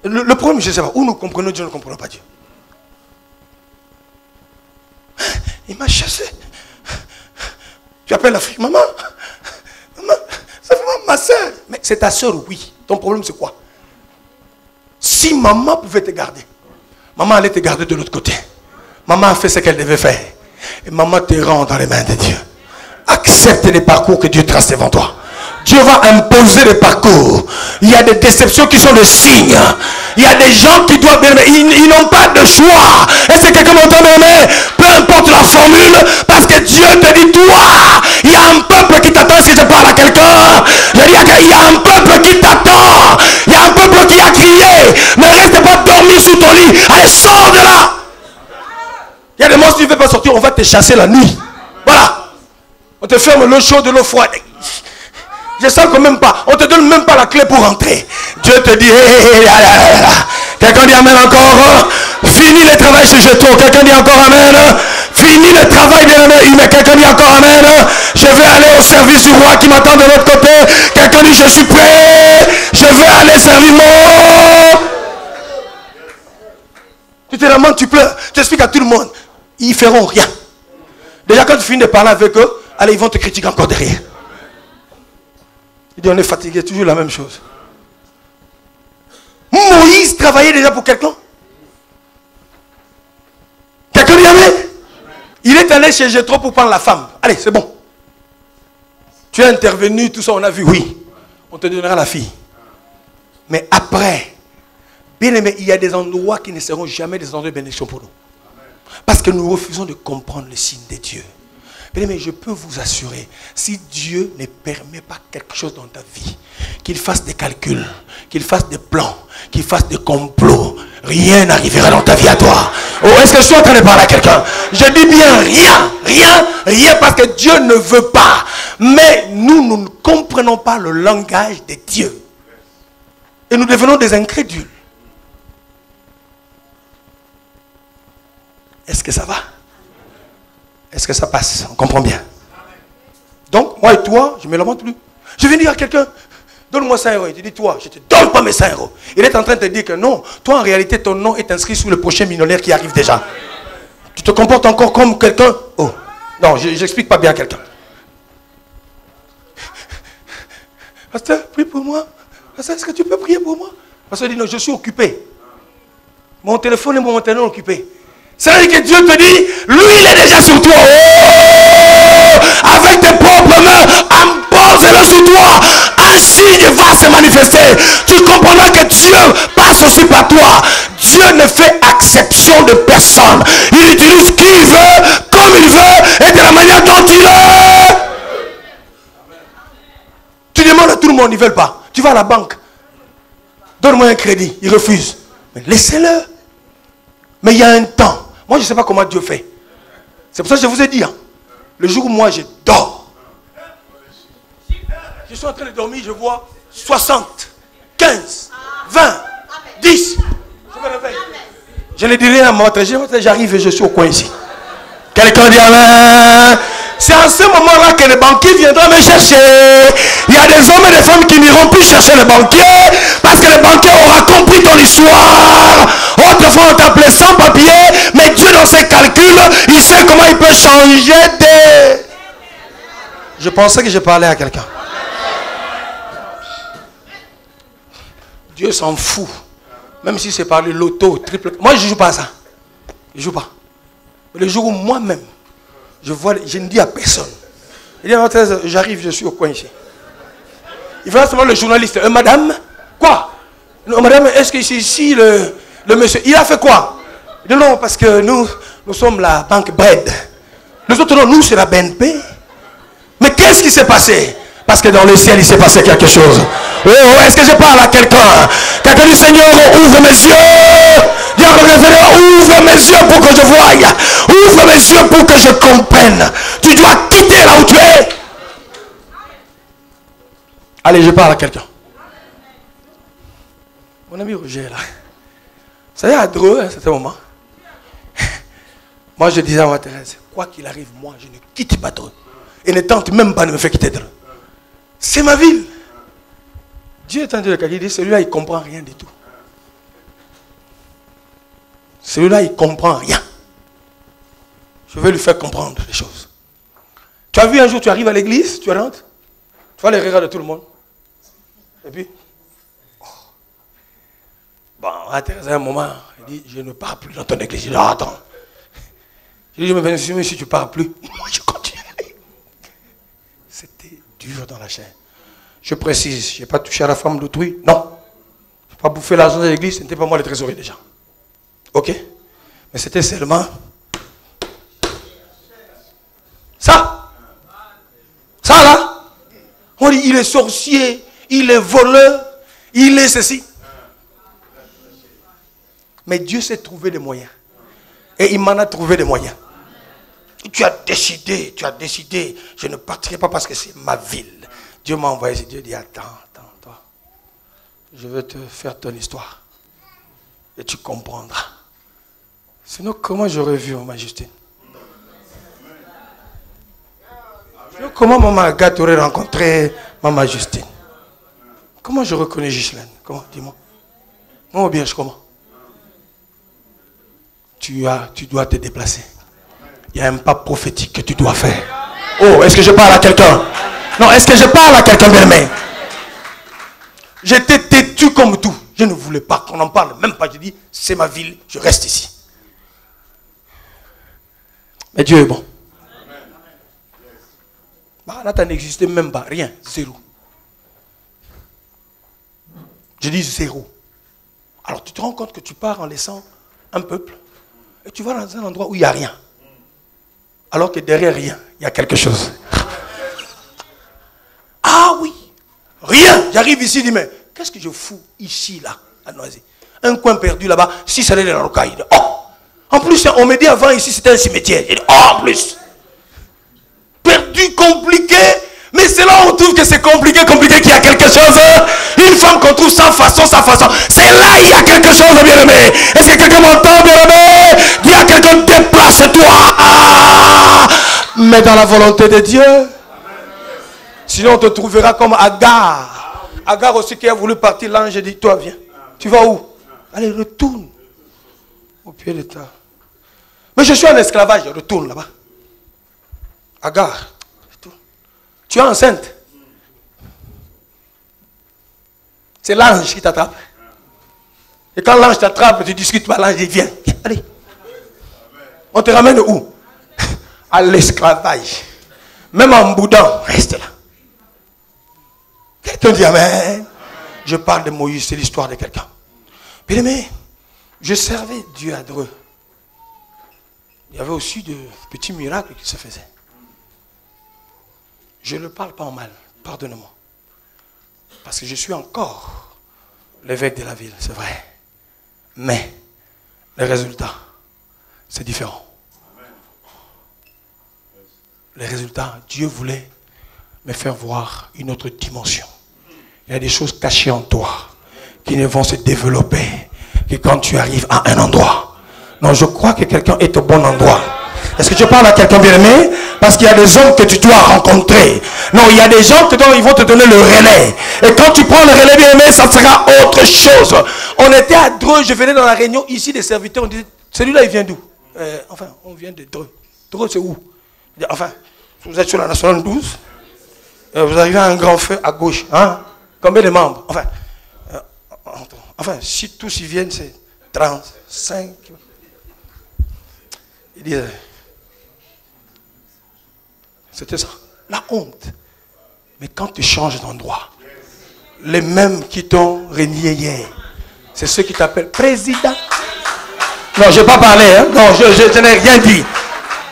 Le problème, je ne sais pas, où nous comprenons Dieu, nous ne comprenons pas Dieu. Il m'a chassé. Tu appelles la fille, maman, ça fait ma soeur. Mais c'est ta soeur, oui. Ton problème, c'est quoi? Si maman pouvait te garder, maman allait te garder de l'autre côté. Maman a fait ce qu'elle devait faire. Et maman te rend dans les mains de Dieu. Accepte les parcours que Dieu trace devant toi. Dieu va imposer les parcours. Il y a des déceptions qui sont des signes. Il y a des gens qui doivent bien aimer. Ils n'ont pas de choix. Est-ce que quelqu'un m'entend bien aimer? Peu importe la formule, parce que Dieu te dit, toi, il y a un peuple qui t'attend. Si je parle à quelqu'un, je dis qu'il y a un peuple qui t'attend. Il y a un peuple qui a crié. Ne reste pas dormir sous ton lit. Allez, sors de là. Il y a des monstres, tu ne veux pas sortir, on va te chasser la nuit. Voilà. On te ferme l'eau chaude, l'eau froide. Je sens que même pas, on ne te donne même pas la clé pour rentrer. Dieu te dit, quelqu'un dit amen encore. Fini le travail chez Jetro. Quelqu'un dit encore amen. Fini le travail bien aimé. Mais quelqu'un dit encore amen. Je vais aller au service du roi qui m'attend de l'autre côté. Quelqu'un dit je suis prêt. Je vais aller servir mon. Tu te lamentes, tu pleures. Tu expliques à tout le monde. Ils feront rien. Déjà quand tu finis de parler avec eux, allez, ils vont te critiquer encore derrière. Il dit on est fatigué, toujours la même chose. Moïse travaillait déjà pour quelqu'un. Quelqu'un dit amen. Il est allé chez Jéthro pour prendre la femme. Allez, c'est bon. Tu es intervenu, tout ça, on a vu, oui. On te donnera la fille. Mais après, bien aimé, il y a des endroits qui ne seront jamais des endroits de bénédiction pour nous. Parce que nous refusons de comprendre le signe de Dieu. Mais je peux vous assurer, si Dieu ne permet pas quelque chose dans ta vie, qu'il fasse des calculs, qu'il fasse des plans, qu'il fasse des complots, rien n'arrivera dans ta vie à toi. Oh, est-ce que je suis en train de parler à quelqu'un? Je dis bien rien, parce que Dieu ne veut pas. Mais nous ne comprenons pas le langage de Dieu. Et nous devenons des incrédules. Est-ce que ça va? Est-ce que ça passe? On comprend bien. Donc, moi et toi, je ne me lamente plus. Je viens dire à quelqu'un, donne-moi 5 euros. Il te dit, toi, je ne te donne pas mes 5 euros. Il est en train de te dire que non, toi en réalité, ton nom est inscrit sous le prochain millionnaire qui arrive déjà. Tu te comportes encore comme quelqu'un. Oh, non, je n'explique pas bien à quelqu'un. Pasteur, prie pour moi. Pasteur, est-ce que tu peux prier pour moi? Pasteur dit, non, je suis occupé. Mon téléphone et mon internet sont occupés. C'est-à-dire que Dieu te dit, lui il est déjà sur toi. Oh, avec tes propres mains, impose-le sur toi. Un signe va se manifester. Tu comprendras que Dieu passe aussi par toi. Dieu ne fait exception de personne. Il utilise qui il veut, comme il veut, et de la manière dont il veut. Tu demandes à tout le monde, ils ne veulent pas. Tu vas à la banque. Donne-moi un crédit. Ils refusent. Mais laissez-le. Mais il y a un temps. Moi, je ne sais pas comment Dieu fait. C'est pour ça que je vous ai dit. Hein, le jour où moi, je dors. Je suis en train de dormir, je vois 60, 15, 20, 10. Je me réveille. Je ne dis rien à mon j'arrive et je suis au coin ici. Quelqu'un dit amen. C'est en ce moment-là que le banquier viendra me chercher. Il y a des hommes et des femmes qui n'iront plus chercher le banquier parce que le banquier aura compris ton histoire. Autrefois on t'appelait sans papier, mais Dieu dans ses calculs, il sait comment il peut changer des... Je pensais que je parlais à quelqu'un. Dieu s'en fout. Même si c'est par le loto, triple. Moi, je ne joue pas à ça. Je ne joue pas. Mais le jour où moi-même, je ne dis à personne. Il dit, j'arrive, je suis au coin ici. Il va seulement le journaliste. Madame, quoi? Non, madame, est-ce que c'est ici le monsieur? Il a fait quoi? Il dit, non, parce que nous sommes la banque Bred. Les autres, non, nous, c'est la BNP. Mais qu'est-ce qui s'est passé? Parce que dans le ciel, il s'est passé quelque chose. Oh, est-ce que je parle à quelqu'un? Quelqu'un du Seigneur, ouvre mes yeux. Dis à mon Seigneur, ouvre mes yeux pour que je voie. Ouvre mes yeux pour que je comprenne. Tu dois quitter là où tu es. Allez, je parle à quelqu'un. Mon ami Roger est là. Vous savez, à Dreux, à un certain moment, moi je disais à ma Thérèse, quoi qu'il arrive, moi je ne quitte pas Dreux. Et ne tente même pas de me faire quitter Dreux. C'est ma ville. Dieu est un Dieu de quelqu'un qui dit, celui-là il ne comprend rien du tout. Celui-là il ne comprend rien. Je vais lui faire comprendre les choses. Tu as vu un jour, tu arrives à l'église, tu rentres, tu vois les regards de tout le monde. Et puis, bon, à un moment, il dit, je ne pars plus dans ton église. Je dis, ah, attends. Je dis, mais si tu ne pars plus, moi je continue. C'était dur dans la chair. Je précise, je n'ai pas touché à la femme d'autrui. Non. Je n'ai pas bouffé l'argent de l'église, ce n'était pas moi le trésorier déjà. Ok? Mais c'était seulement ça. Ça là. On dit, il est sorcier, il est voleur, il est ceci. Mais Dieu s'est trouvé des moyens. Et il m'en a trouvé des moyens. Tu as décidé, je ne partirai pas parce que c'est ma ville. Dieu m'a envoyé, Dieu dit, attends, toi. Je vais te faire ton histoire. Et tu comprendras. Sinon, comment j'aurais vu Maman Justine? Sinon, comment Maman Agathe aurait rencontré Maman Justine? Comment je reconnais Ghislaine? Comment? Dis-moi. Moi, bien, comment? Tu dois te déplacer. Il y a un pas prophétique que tu dois faire. Oh, est-ce que je parle à quelqu'un? Non, est-ce que je parle à quelqu'un bien-aimé? J'étais têtu comme tout. Je ne voulais pas qu'on en parle. Même pas, je dis, c'est ma ville, je reste ici. Mais Dieu est bon. Bah, là, ça n'existait même pas. Rien. Zéro. Je dis zéro. Alors, tu te rends compte que tu pars en laissant un peuple et tu vas dans un endroit où il n'y a rien. Alors que derrière rien, il y a quelque chose. Ah oui. Rien. J'arrive ici, je dis, mais qu'est-ce que je fous ici, là, à Noisy? Un coin perdu là-bas, si ça allait dans la rocaille. Oh! En plus, on me dit avant ici, c'était un cimetière. J'ai dit, oh, en plus. Perdu, compliqué. Mais c'est là où on trouve que c'est compliqué, qu'il y a quelque chose. Une femme qu'on trouve sans façon. C'est là il y a quelque chose, bien-aimé. Est-ce que quelqu'un m'entend, bien-aimé? Dis à quelqu'un, déplace-toi. Mais dans la volonté de Dieu. Sinon, on te trouvera comme Agar. Agar aussi qui a voulu partir, l'ange dit, toi, viens. Tu vas où? Allez, retourne. Au pied de ta. Mais je suis en esclavage, retourne là-bas. Agar, retourne. Tu es enceinte. C'est l'ange qui t'attrape. Et quand l'ange t'attrape, tu discutes, l'ange dit, viens, allez. On te ramène où? À l'esclavage. Même en boudant, reste là. Quelqu'un dit amen. Je parle de Moïse, c'est l'histoire de quelqu'un. Bien aimé, je servais Dieu à Dreux. Il y avait aussi de petits miracles qui se faisaient. Je ne parle pas en mal, pardonne-moi. Parce que je suis encore l'évêque de la ville, c'est vrai. Mais les résultats, c'est différent. Les résultats, Dieu voulait me faire voir une autre dimension. Il y a des choses cachées en toi qui ne vont se développer que quand tu arrives à un endroit. Non, je crois que quelqu'un est au bon endroit. Est-ce que tu parles à quelqu'un bien-aimé? Parce qu'il y a des hommes que tu dois rencontrer. Non, il y a des gens que ils vont te donner le relais. Et quand tu prends le relais bien-aimé, ça sera autre chose. On était à Dreux, je venais dans la réunion ici des serviteurs, on disait, celui-là il vient d'où? Enfin, on vient de Dreux. Dreux c'est où? Enfin, vous êtes sur la nationale 12? Vous arrivez à un grand feu à gauche. Hein? Combien de membres? Enfin, si tous y viennent, c'est 35. Il dit, c'était ça. La honte. Mais quand tu changes d'endroit, les mêmes qui t'ont régné hier, c'est ceux qui t'appellent président. Non, je n'ai pas parlé, hein? Non, je n'ai rien dit.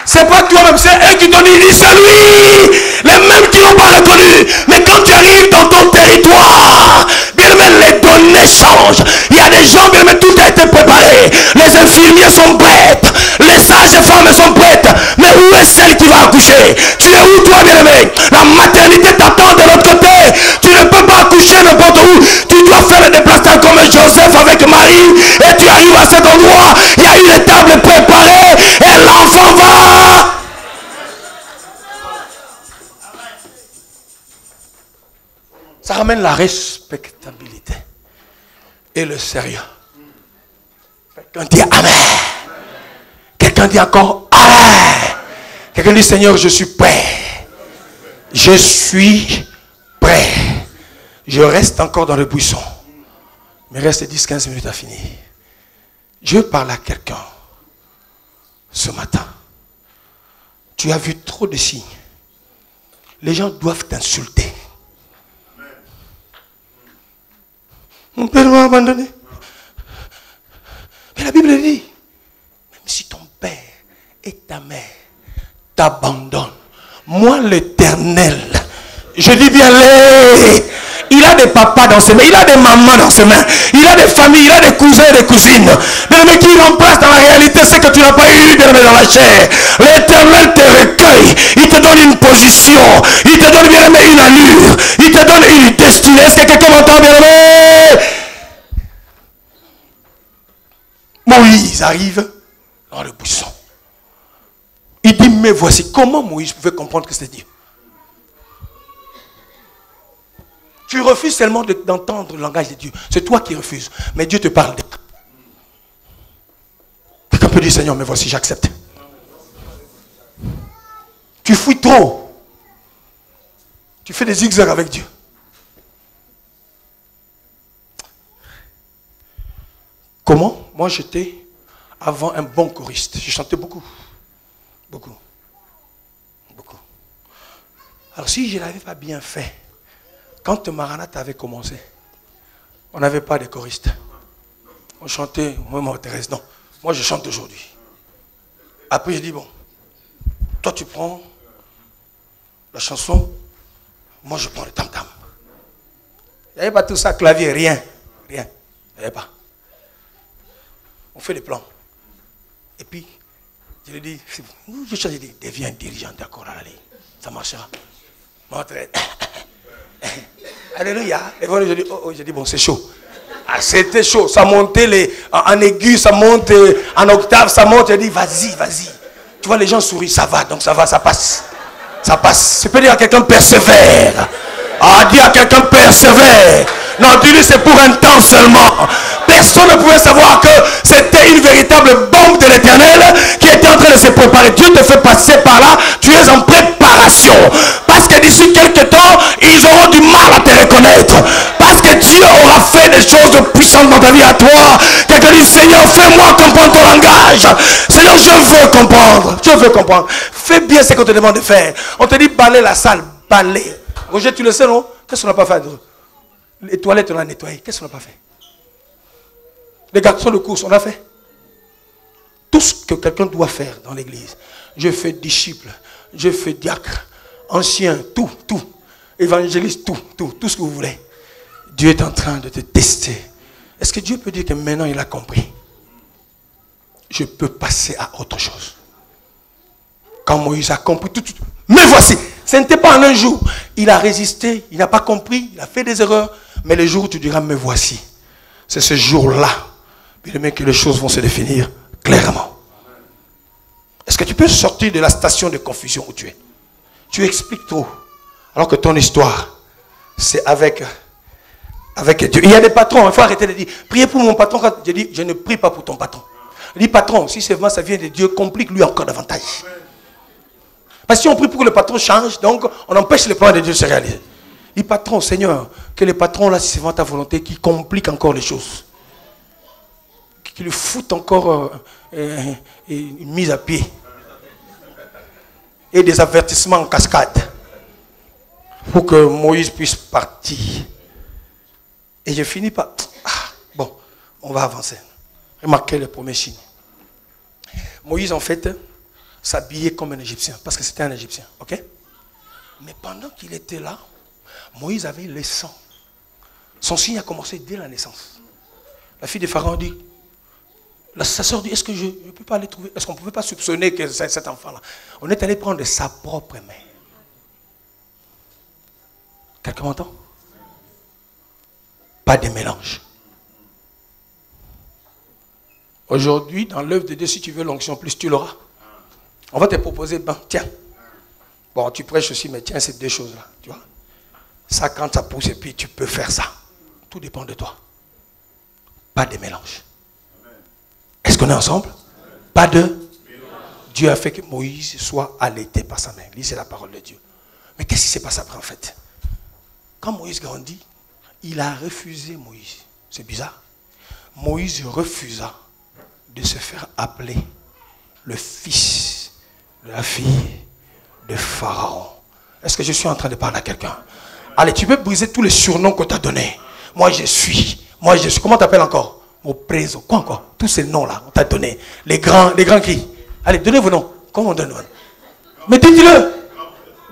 C'est pas toi-même, c'est eux qui t'ont dit, c'est lui. Les mêmes qui n'ont pas reconnu. Mais quand tu arrives dans ton territoire, bien aimé, les données changent. Il y a des gens, bien aimé, tout a été préparé. Les infirmiers sont prêtes. Les sages-femmes sont prêtes. Mais où est celle qui va accoucher? Tu es où, toi, bien aimé? La maternité t'attend de l'autre côté. Tu ne peux pas accoucher n'importe où. Tu dois faire le déplacement comme Joseph avec Marie. Et tu arrives à cet endroit. Il y a une table préparée. Et l'enfant va. Ça ramène la respectabilité et le sérieux. Quelqu'un dit Amen. Quelqu'un dit encore Amen. Quelqu'un dit Seigneur, je suis prêt. Je suis prêt. Je reste encore dans le buisson. Mais il reste 10-15 minutes à finir. Dieu parle à quelqu'un ce matin. Tu as vu trop de signes. Les gens doivent t'insulter. Mon père m'a abandonné. Mais la Bible dit, même si ton père et ta mère t'abandonnent, moi l'Éternel, je dis bien il a des papas dans ses mains, il a des mamans dans ses mains, il a des familles, il a des cousins et des cousines. Mais qui remplace dans la réalité ce que tu n'as pas eu dans la chair. L'Éternel te recueille, il te donne une position, il te donne bien aimé une allure, il te donne une destinée. Est-ce que quelqu'un m'entend bien aimé? Moïse arrive dans le buisson. Il dit, mais voici. Comment Moïse pouvait comprendre que c'était Dieu? Tu refuses seulement d'entendre le langage de Dieu. C'est toi qui refuses. Mais Dieu te parle. Quelqu'un peut dire, Seigneur, mais voici, j'accepte. Tu fuis trop. Tu fais des zigzags avec Dieu. Comment? Moi, j'étais avant un bon choriste. Je chantais beaucoup. Beaucoup. Beaucoup. Alors, si je ne l'avais pas bien fait, quand Maranatha avait commencé, on n'avait pas de choristes. On chantait, moi, Thérèse, non. Moi, je chante aujourd'hui. Après, je dis, bon, toi, tu prends la chanson, moi, je prends le tam-tam. Il n'y avait pas tout ça, clavier, rien. Rien. Il n'y avait pas. On fait des plans. Et puis, je lui dis, je lui dis, deviens dirigeant, d'accord, allez, ça marchera. Moi, Thérèse, alléluia. Et voilà, je dis, je dis, bon, c'est chaud. Ah, c'était chaud. Ça montait en aigu, ça monte en octave, ça monte. Je dis, vas-y, vas-y. Tu vois, les gens sourient, ça va, donc ça va, ça passe. Ça passe. Tu peux dire à quelqu'un, persévère. Ah, dis à quelqu'un, persévère. Non, dis-lui, c'est pour un temps seulement. Personne ne pouvait savoir que c'était une véritable bombe de l'Éternel qui était en train de se préparer. Dieu te fait passer par là. Tu es en préparation. Parce que d'ici quelques temps, ils auront du mal à te reconnaître. Parce que Dieu aura fait des choses puissantes dans ta vie à toi. Quelqu'un dit, Seigneur, fais-moi comprendre ton langage. Seigneur, je veux comprendre. Je veux comprendre. Fais bien ce qu'on te demande de faire. On te dit, balayer la salle. Balayer. Roger, tu le sais, non? Qu'est-ce qu'on n'a pas fait? Les toilettes, on a nettoyé. Qu'est-ce qu'on n'a pas fait? Les garçons de course, on a fait. Tout ce que quelqu'un doit faire dans l'église. Je fais disciple, je fais diacre, ancien, tout. Évangéliste, tout ce que vous voulez. Dieu est en train de te tester. Est-ce que Dieu peut dire que maintenant il a compris? Je peux passer à autre chose. Quand Moïse a compris tout. Mais voici, ce n'était pas en un jour. Il a résisté, il n'a pas compris, il a fait des erreurs. Mais le jour où tu diras, mais voici, c'est ce jour-là, que les choses vont se définir clairement. Est-ce que tu peux sortir de la station de confusion où tu es? Tu expliques trop. Alors que ton histoire, c'est avec Dieu. Il y a des patrons, il faut arrêter de dire, priez pour mon patron. Quand je dis, je ne prie pas pour ton patron. Je dis, patron, si c'est vraiment ça vient de Dieu, complique-lui encore davantage. Parce que si on prie pour que le patron change, donc on empêche le plan de Dieu de se réaliser. Il patron, Seigneur, que les patrons là, si c'est vraiment ta volonté, qui compliquent encore les choses. Qui lui foutent encore une mise à pied. Et des avertissements en cascade. Pour que Moïse puisse partir. Et je finis par... bon, on va avancer. Remarquez le premier signe. Moïse, en fait, s'habillait comme un Égyptien. Parce que c'était un Égyptien. Ok? Mais pendant qu'il était là, Moïse avait le sang. Son signe a commencé dès la naissance. La fille de Pharaon dit... Sa soeur dit, est-ce que je ne peux pas aller trouver... Est-ce qu'on ne pouvait pas soupçonner que c'est cet enfant-là? On est allé prendre de sa propre main. Quelqu'un m'entend? Pas de mélange. Aujourd'hui, dans l'œuvre de Dieu, si tu veux l'onction plus, tu l'auras. On va te proposer, ben, tiens. Bon, tu prêches aussi, mais tiens, ces deux choses-là. Tu vois? Ça, quand ça pousse, et puis tu peux faire ça. Tout dépend de toi. Pas de mélange. Est-ce qu'on est ensemble? Pas de... Dieu a fait que Moïse soit allaité par sa main. Lisez la parole de Dieu. Mais qu'est-ce qui s'est passé après en fait? Quand Moïse grandit, il a refusé Moïse. C'est bizarre. Moïse refusa de se faire appeler le fils de la fille de Pharaon. Est-ce que je suis en train de parler à quelqu'un? Allez, tu peux briser tous les surnoms qu'on t'a donnés. Moi je suis. Comment t'appelles encore? Mon préso. Quoi encore? Tous ces noms-là, on t'a donné. Les grands cris. Allez, donnez vos noms. Comment on donne vos noms? Mais dites-le.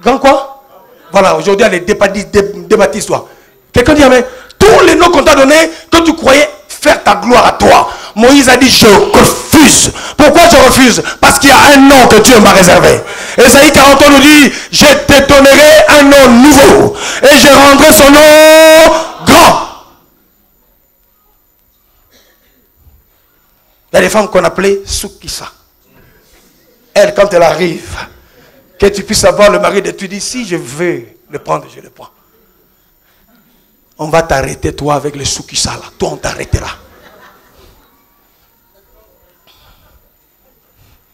Grand quoi? Voilà, aujourd'hui, allez, débattise-toi. Quelqu'un dit, mais tous les noms qu'on t'a donnés, que tu croyais faire ta gloire à toi. Moïse a dit, je refuse. Pourquoi je refuse? Parce qu'il y a un nom que Dieu m'a réservé. Ésaïe 40 nous dit, je te donnerai un nom nouveau. Et je rendrai son nom grand. Il y a des femmes qu'on appelait Soukissa. Elle, quand elle arrive, que tu puisses avoir le mari de tu dis, si je veux le prendre, je le prends. On va t'arrêter, toi, avec le Soukissa là. Toi, on t'arrêtera.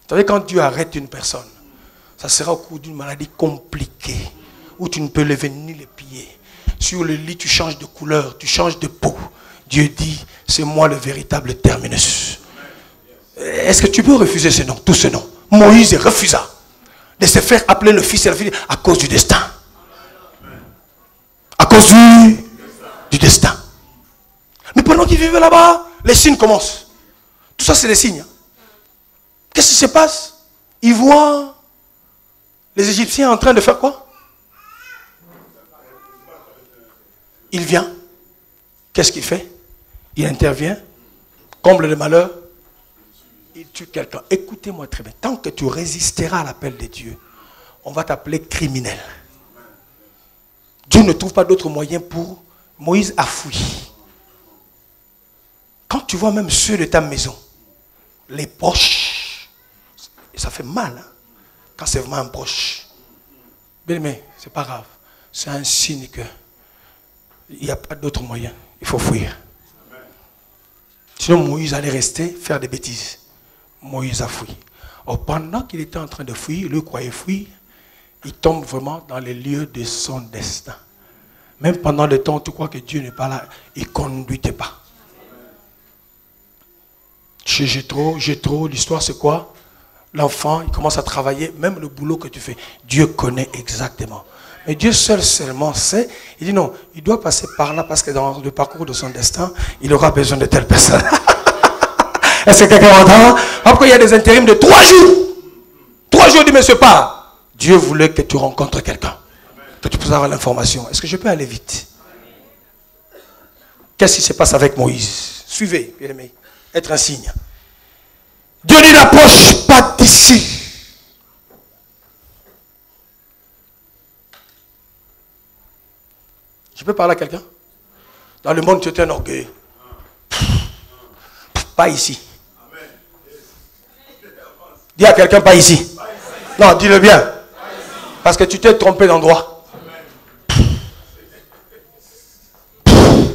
Vous savez, quand Dieu arrête une personne, ça sera au cours d'une maladie compliquée, où tu ne peux lever ni les pieds. Sur le lit, tu changes de couleur, tu changes de peau. Dieu dit, c'est moi le véritable terminus. Est-ce que tu peux refuser ce nom, tout ce nom? Moïse refusa de se faire appeler le fils et la fille à cause du destin. À cause du destin. Mais pendant qu'il vivait là-bas, les signes commencent. Tout ça, c'est les signes. Qu'est-ce qui se passe? Il voit les Égyptiens en train de faire quoi? Il vient. Qu'est-ce qu'il fait? Il intervient. Comble le malheur. Il tue quelqu'un. Écoutez-moi très bien. Tant que tu résisteras à l'appel de Dieu, on va t'appeler criminel. Dieu ne trouve pas d'autre moyen pour... Moïse a fui. Quand tu vois même ceux de ta maison, les proches, ça fait mal, hein, quand c'est vraiment un proche. Mais c'est pas grave. C'est un signe que il n'y a pas d'autre moyen. Il faut fuir. Sinon Moïse allait rester, faire des bêtises. Moïse a fui. Or, pendant qu'il était en train de fuir, lui croyait fuir, il tombe vraiment dans les lieux de son destin. Même pendant le temps où tu crois que Dieu n'est pas là, il ne conduisait pas. Chez Jéthro, l'histoire c'est quoi? L'enfant, il commence à travailler, même le boulot que tu fais, Dieu connaît exactement. Mais Dieu seulement sait, il dit non, il doit passer par là parce que dans le parcours de son destin, il aura besoin de telle personne. Est-ce que quelqu'un entend? Après, il y a des intérims de 3 jours. 3 jours, il dit, mais c'est pas. Dieu voulait que tu rencontres quelqu'un. Que tu puisses avoir l'information. Est-ce que je peux aller vite? Qu'est-ce qui se passe avec Moïse? Suivez, bien aimé. Être un signe. Dieu dit, n'approche pas d'ici. Je peux parler à quelqu'un? Dans le monde, tu es un orgueil. Pas ici. Dis à quelqu'un, pas ici. Non, dis-le bien. Parce que tu t'es trompé d'endroit.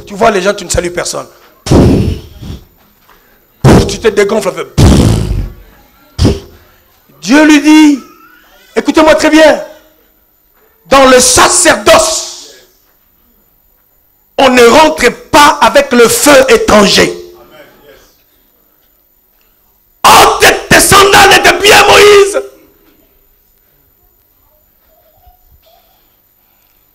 Tu vois les gens, tu ne salues personne. Tu te dégonfles. Dieu lui dit, écoutez. Écoutez-moi très bien. Dans le sacerdoce, on ne rentre pas avec le feu étranger. Ôte tes sandales et tes pieds, Moïse.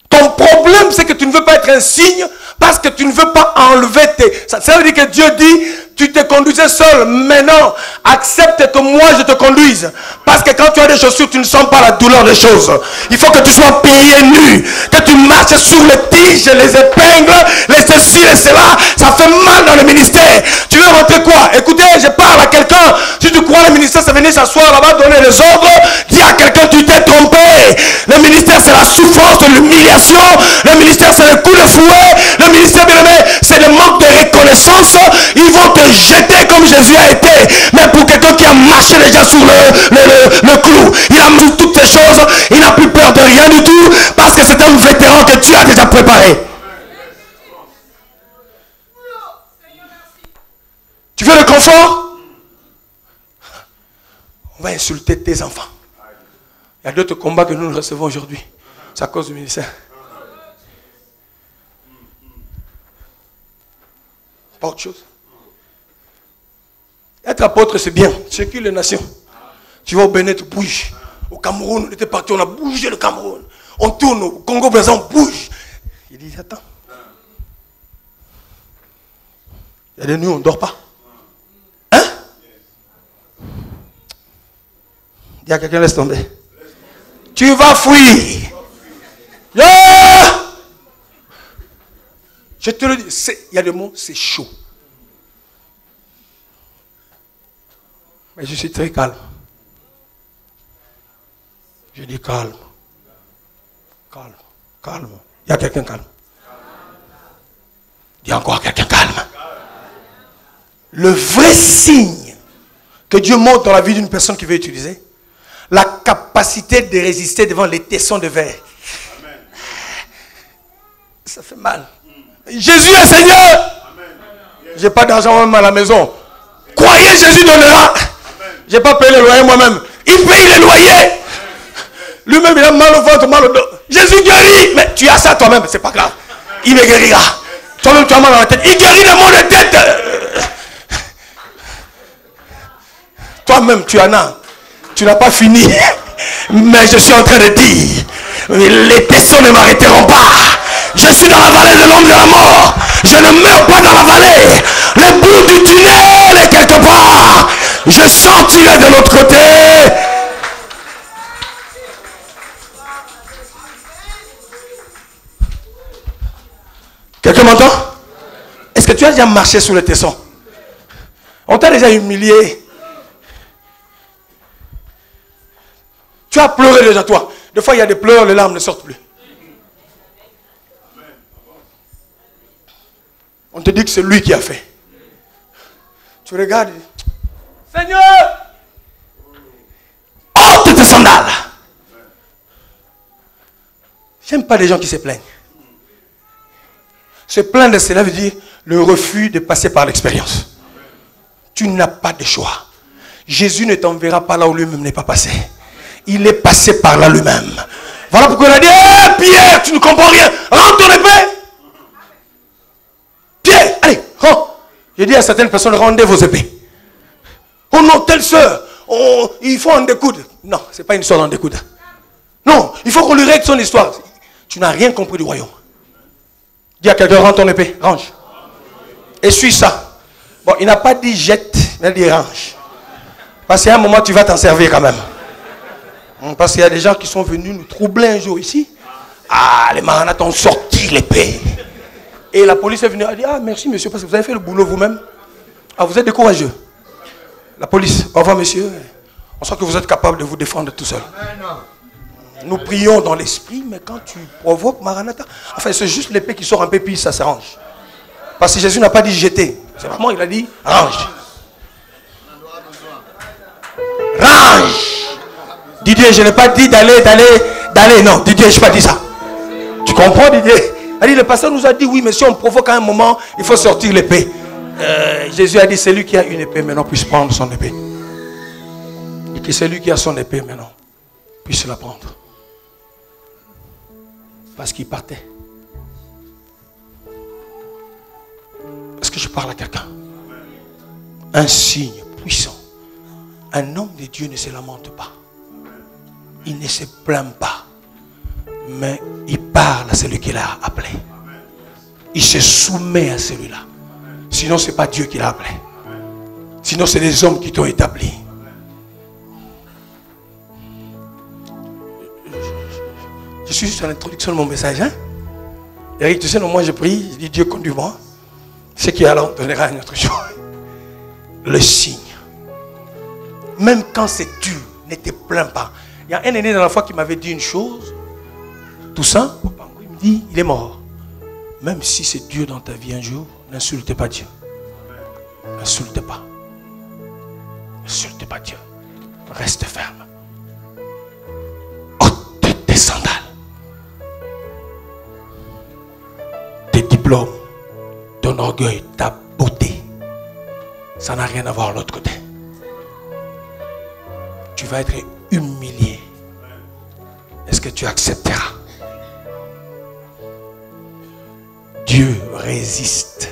Ton problème, c'est que tu ne veux pas être un signe parce que tu ne veux pas enlever tes... Ça veut dire que Dieu dit, tu te conduisais seul. Maintenant, accepte que moi je te conduise. Parce que quand tu as des chaussures, tu ne sens pas la douleur des choses. Il faut que tu sois pieds nus. Que tu marches sur les tiges, les épingles, les ceci et cela. Ça fait mal dans le ministère. Tu veux rentrer quoi? Écoutez, je parle à quelqu'un. Si tu crois le ministère, c'est venir s'asseoir là-bas, donner les ordres. Dis à quelqu'un, tu t'es trompé. Le ministère, c'est la souffrance, l'humiliation. Le ministère, c'est le coup de fouet. Le ministère, bien aimé, c'est le manque de reconnaissance. Ils vont te jeter comme Jésus a été. Mais pour quelqu'un qui a marché déjà sur le clou, il a mis toutes ces choses, il n'a plus peur de rien du tout, parce que c'est un vétéran que Dieu a déjà préparé. Tu veux le confort? On va insulter tes enfants. Il y a d'autres combats que nous recevons aujourd'hui. C'est à cause du ministère. Pas autre chose. Être apôtre, c'est bien. Sécure les nations. Tu vas au Bénin, tu bouges. Au Cameroun, on était parti, on a bougé le Cameroun. On tourne au Congo, on bouge. Il dit, attends. Il y a des nuits, on ne dort pas. Hein? Dis à quelqu'un, laisse tomber. Tu vas fuir. Yeah! Je te le dis, il y a des mots, c'est chaud. Mais je suis très calme. Je dis calme. Calme. Calme. Il y a quelqu'un calme. Il y a encore quelqu'un calme. Le vrai signe que Dieu montre dans la vie d'une personne qui veut utiliser, la capacité de résister devant les tessons de verre. Ça fait mal. Jésus est Seigneur. Je n'ai pas d'argent même à la maison. Croyez, Jésus donnera. Je n'ai pas payé le loyer moi-même. Il paye le loyer. Lui-même, il a mal au ventre, mal au dos. Jésus guérit. Mais tu as ça toi-même, c'est pas grave. Il me guérira. Toi-même, tu as mal dans la tête. Il guérit le maux de tête. Toi-même, tu en as. Tu n'as pas fini. Mais je suis en train de dire, les tessons ne m'arrêteront pas. Je suis dans la vallée de l'ombre de la mort. Je ne meurs pas dans la vallée. Le bout du tunnel est quelque part. Je sentirai de l'autre côté. Quelqu'un m'entend? Est-ce que tu as déjà marché sur le tesson? On t'a déjà humilié. Tu as pleuré déjà toi. Des fois il y a des pleurs, les larmes ne sortent plus. On te dit que c'est lui qui a fait. Tu regardes. Seigneur, ôte tes sandales. J'aime pas les gens qui se plaignent. Se plaindre, cela veut dire le refus de passer par l'expérience. Tu n'as pas de choix. Jésus ne t'enverra pas là où lui-même n'est pas passé. Il est passé par là lui-même. Voilà pourquoi il a dit, hey, Pierre, tu ne comprends rien. Rends ton épée. Pierre, allez, rends. J'ai dit à certaines personnes, rendez vos épées. Oh non, telle soeur, il faut en découdre. Non, ce n'est pas une histoire d'en découdre. Non, il faut qu'on lui règle son histoire. Tu n'as rien compris du royaume. Dis à quelqu'un, rends ton épée, range. Essuie ça. Bon, il n'a pas dit jette, mais il dit range. Parce qu'à un moment, tu vas t'en servir quand même. Parce qu'il y a des gens qui sont venus nous troubler un jour ici. Ah, les maranates ont sorti l'épée. Et la police est venue, elle a dit, ah merci monsieur, parce que vous avez fait le boulot vous-même. Ah, vous êtes des courageux. La police, au revoir monsieur. On sent que vous êtes capable de vous défendre tout seul. Nous prions dans l'esprit, mais quand tu provoques Maranatha, enfin c'est juste l'épée qui sort un peu, puis ça s'arrange. Parce que Jésus n'a pas dit jeter. C'est vraiment, il a dit range. Range. Didier, je n'ai pas dit d'aller. Non, Didier, je n'ai pas dit ça. Tu comprends, Didier? Elle dit, le pasteur nous a dit, oui, mais si on provoque à un moment, il faut sortir l'épée. Jésus a dit, c'est lui qui a une épée, maintenant puisse prendre son épée. Et que c'est lui qui a son épée maintenant. puisse la prendre. Parce qu'il partait. Est-ce que je parle à quelqu'un? Un signe puissant. Un homme de Dieu ne se lamente pas. Il ne se plaint pas. Mais il parle à celui qui l'a appelé. Il se soumet à celui-là. Sinon, ce n'est pas Dieu qui l'a appelé. Sinon, c'est les hommes qui t'ont établi. Je suis juste à l'introduction de mon message. Hein? Eric, tu sais, non, moi je prie, je dis Dieu conduis-moi. Ce qui alors on donnera un autre jour. Le signe. Même quand c'est dur, ne te plains pas. Il y a un aîné dans la foi qui m'avait dit une chose. Tout ça, il me dit, il est mort. Même si c'est dur dans ta vie un jour, n'insulte pas Dieu. N'insulte pas. N'insulte pas Dieu. Reste ferme. Ôte tes sandales. Tes diplômes, ton orgueil, ta beauté. Ça n'a rien à voir de l'autre côté. Tu vas être humilié. Est-ce que tu accepteras? Dieu résiste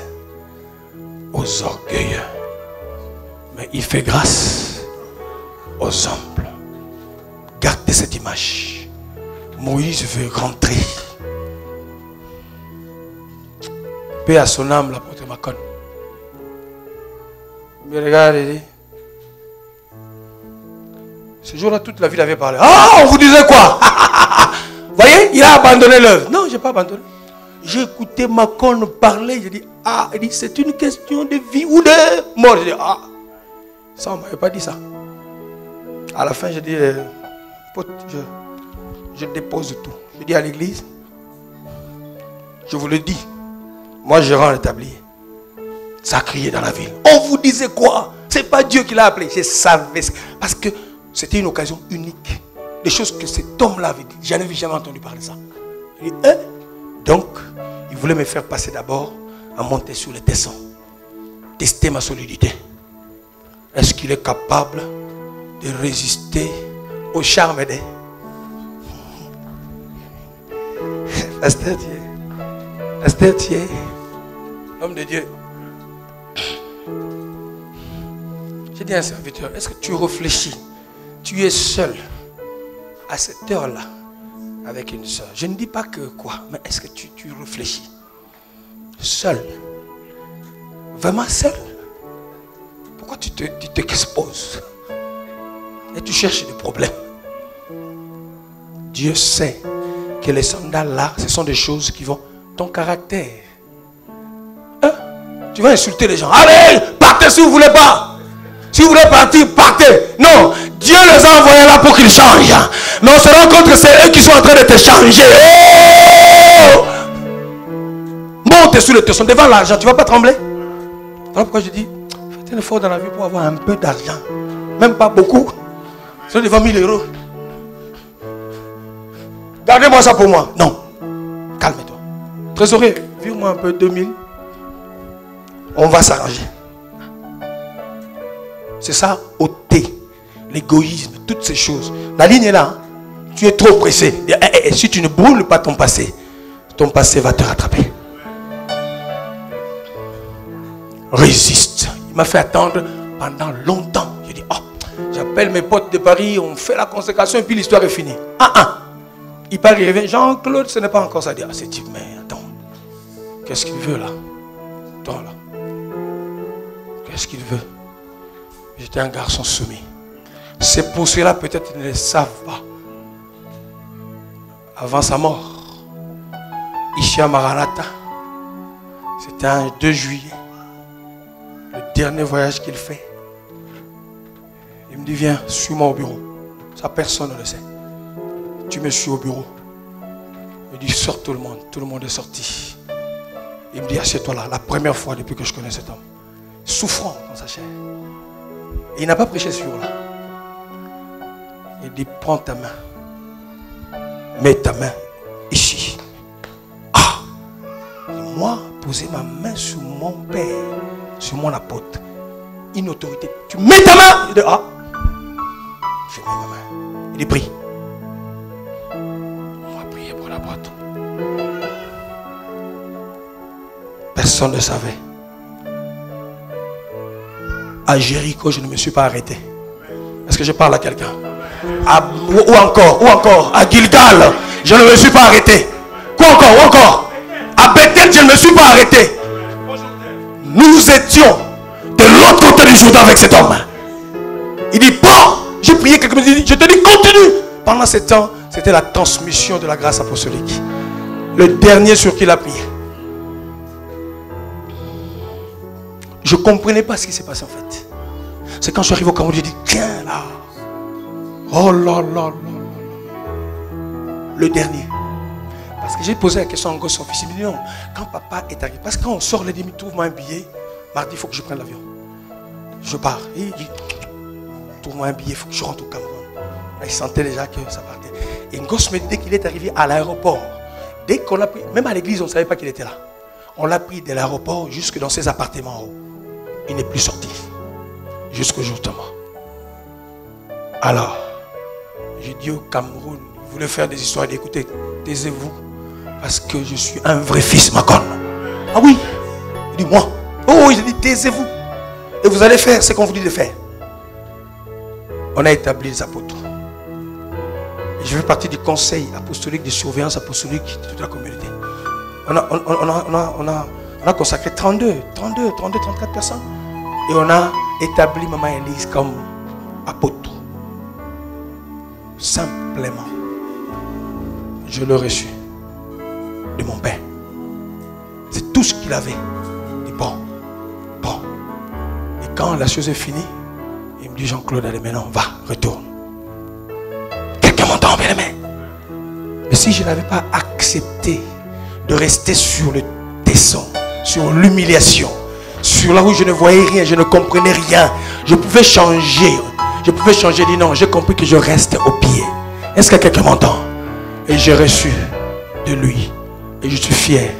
aux orgueilleux, mais il fait grâce aux humbles. Gardez cette image. Moïse veut rentrer. Paix à son âme, l'apôtre Macon. Mais regarde, il dit, ce jour-là, toute la ville avait parlé. Ah, on vous disait quoi? Voyez, il a abandonné l'œuvre. Non, je n'ai pas abandonné. J'ai écouté Macon parler. J'ai dit, ah, il dit, c'est une question de vie ou de mort. J'ai dit, ah, ça, on ne m'avait pas dit ça. À la fin, j'ai dit, je dépose tout. Je dis à l'église, je vous le dis, moi je rends l'établi. Ça a crié dans la ville. On vous disait quoi? C'est pas Dieu qui l'a appelé. Je savais. Parce que c'était une occasion unique. Des choses que cet homme-là avait dit. J'en avais jamais entendu parler de ça. Il dit, hein? Donc, il voulait me faire passer d'abord à monter sur le tesson. Tester ma solidité. Est-ce qu'il est capable de résister au charme des... Pasteur Thier. Pasteur Thier. Homme de Dieu. J'ai dit à un serviteur, est-ce que tu réfléchis? Tu es seul à cette heure-là avec une soeur. Je ne dis pas que quoi, mais est-ce que tu réfléchis? Seul. Vraiment seul. Pourquoi tu t'exposes? Et tu cherches des problèmes. Dieu sait que les sandales là, ce sont des choses qui vont... Ton caractère. Hein? Tu vas insulter les gens. Allez, partez si vous ne voulez pas. Si vous voulez partir, partez. Non, Dieu les a envoyés là pour qu'ils changent. Mais on se rend compte que c'est eux qui sont en train de te changer. Oh! Monte sur le tesson devant l'argent, tu ne vas pas trembler. Voilà pourquoi je dis, faites un effort dans la vie pour avoir un peu d'argent. Même pas beaucoup. C'est devant 1000 euros. Gardez-moi ça pour moi. Non. Calme-toi. Trésorier, vire-moi un peu 2000. On va s'arranger. C'est ça, ôter l'égoïsme, toutes ces choses. La ligne est là. Hein? Tu es trop pressé. Et si tu ne brûles pas ton passé va te rattraper. Résiste. Il m'a fait attendre pendant longtemps. J'ai dit, oh, j'appelle mes potes de Paris, on fait la consécration et puis l'histoire est finie. Il part, il revient. Jean-Claude, ce n'est pas encore ça. Il dit, ah, c'est type, mais attends. Qu'est-ce qu'il veut là? Attends là. Qu'est-ce qu'il veut? J'étais un garçon soumis. C'est pour cela peut-être qu'ils ne le savent pas. Avant sa mort, ici à Maranatha, c'était un 2 juillet, le dernier voyage qu'il fait. Il me dit, viens, suis-moi au bureau. Ça, personne ne le sait. Tu me suis au bureau. Il me dit, sors tout le monde est sorti. Il me dit, assieds-toi là, la première fois depuis que je connais cet homme. Souffrant dans sa chair. Et il n'a pas prêché ce jour-là. Il dit, prends ta main. Mets ta main ici. Ah! Et moi, poser ma main sur mon père, sur mon apôtre. Une autorité. Tu mets ta main! Il dit, ah! Je mets ma main. Il dit, prie. personne ne savait. À Jéricho, je ne me suis pas arrêté. Est-ce que je parle à quelqu'un? Ou encore, à Gilgal, je ne me suis pas arrêté. Quoi encore, ou encore? À Bethel, je ne me suis pas arrêté. Nous étions de l'autre côté du Jourdain avec cet homme. Il dit, bon, j'ai prié, quelqu'un me dit, je te dis, continue. Pendant ce temps, c'était la transmission de la grâce apostolique. Le dernier sur qui il a prié. Je ne comprenais pas ce qui s'est passé en fait. C'est quand je suis arrivé au Cameroun, j'ai dit, tiens là. Oh là là là. Le dernier. Parce que j'ai posé la question en gosse officier. Il me dit non, quand papa est arrivé, parce que quand on sort le demi, trouve-moi un billet. Mardi, il faut que je prenne l'avion. Je pars. Et il dit, trouve-moi un billet, il faut que je rentre au Cameroun. Il sentait déjà que ça partait. Et une gosse me dit, dès qu'il est arrivé à l'aéroport, dès qu'on l'a pris, même à l'église, on ne savait pas qu'il était là. On l'a pris de l'aéroport jusque dans ses appartements en haut. Il n'est plus sorti. Jusqu'au jour de mort. Alors, j'ai dit au Cameroun, il voulait faire des histoires, d'écouter, taisez-vous, parce que je suis un vrai fils Makon. Ah oui, il dit moi. Oh, il dit taisez-vous. Et vous allez faire ce qu'on vous dit de faire. On a établi les apôtres. Et je fais partie du conseil apostolique de surveillance apostolique de toute la communauté. On a consacré 34 personnes. Et on a établi Maman Élise comme apôtre. Simplement. Je l'ai reçu de mon père. C'est tout ce qu'il avait. Il dit bon. Et quand la chose est finie, il me dit Jean-Claude, allez maintenant, va, retourne. Quelqu'un m'entend, bien aimé. Mais si je n'avais pas accepté de rester sur le tesson, sur l'humiliation, sur là où je ne voyais rien, je ne comprenais rien, je pouvais changer, dis non, j'ai compris que je reste au pied. Est-ce que quelqu'un m'entend? Et j'ai reçu de lui. Et je suis fier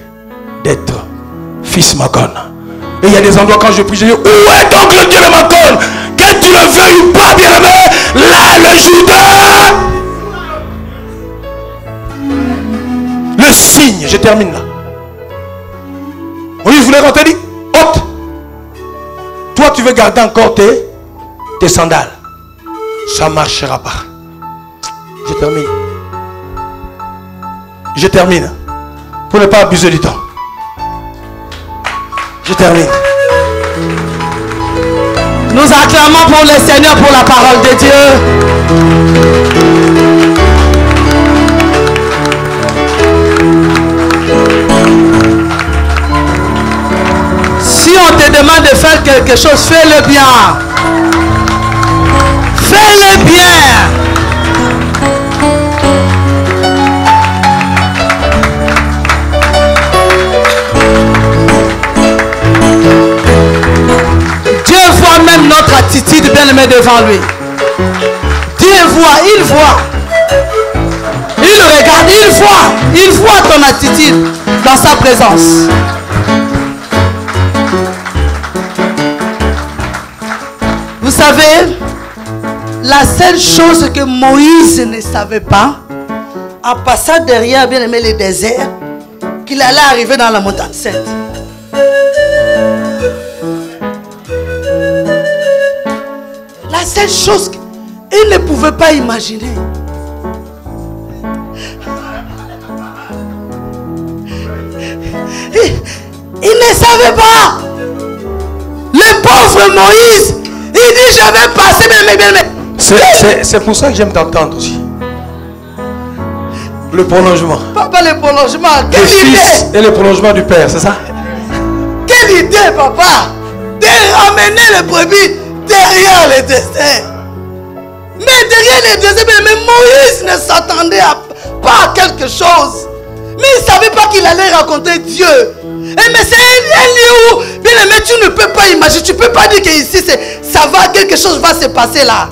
d'être fils Makon. Et il y a des endroits quand je prie, je dis, où est donc le Dieu de Makon? Que tu le veuilles ou pas, bien aimé, là le Jourdain. Le signe, je termine là. Oui, je voulais rentrer, dit, hôte. Toi, tu veux garder encore tes sandales. Ça ne marchera pas. Je termine. Pour ne pas abuser du temps. Je termine. Nous acclamons pour le Seigneur pour la parole de Dieu. Si on te demande de faire quelque chose, fais-le bien. Fais-le bien. Dieu voit même notre attitude bien aimée devant lui. Dieu voit, il voit. Il regarde, il voit ton attitude dans sa présence. Vous savez, la seule chose que Moïse ne savait pas, en passant derrière, bien aimé, le désert, qu'il allait arriver dans la montagne sainte. La seule chose qu'il ne pouvait pas imaginer. Il ne savait pas. Le pauvre Moïse, il dit je vais passer, mais. C'est pour ça que j'aime t'entendre aussi. Le prolongement. Papa, le prolongement. Quelle le idée. Fils et le prolongement du Père, c'est ça? Quelle idée, papa, de ramener le brebis derrière le désert. Mais derrière le désert, mais Moïse ne s'attendait pas à quelque chose. Mais il ne savait pas qu'il allait rencontrer Dieu. Et mais c'est un lieu où, bien aimé, tu ne peux pas imaginer, tu ne peux pas dire qu'ici, ça va, quelque chose va se passer là.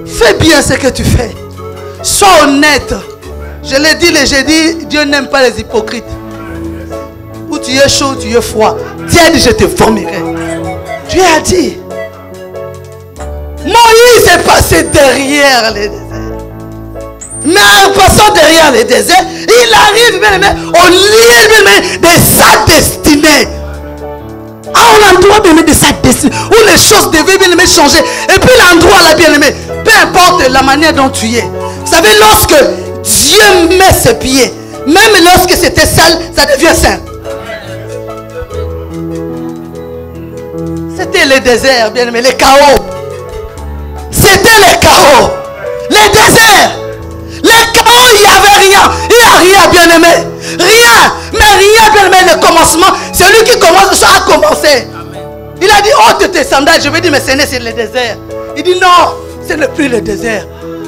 Fais bien ce que tu fais. Sois honnête. Je l'ai dit le jeudi, Dieu n'aime pas les hypocrites. Où tu es chaud, tu es froid. Dieu a dit, je te formerai. Dieu a dit. Moïse est passé derrière les déserts. Mais en passant derrière les déserts, il arrive bien aimé au lieu bien aimé de sa destinée. À un endroit bien aimé de sa destinée où les choses devaient bien aimé changer. Et puis l'endroit là bien aimé, peu importe la manière dont tu es. Vous savez, lorsque Dieu met ses pieds, même lorsque c'était sale, ça devient saint. C'était le désert, bien aimé, les chaos. C'était les chaos. Les déserts. Les chaos, il n'y avait rien. Il n'y a rien, bien aimé. Rien. Mais rien, bien aimé, le commencement. Celui qui commence, ça a commencé. Il a dit, ôte tes sandales. Je vais dire, mais ce n'est le désert. Il dit, non, ce n'est plus le désert.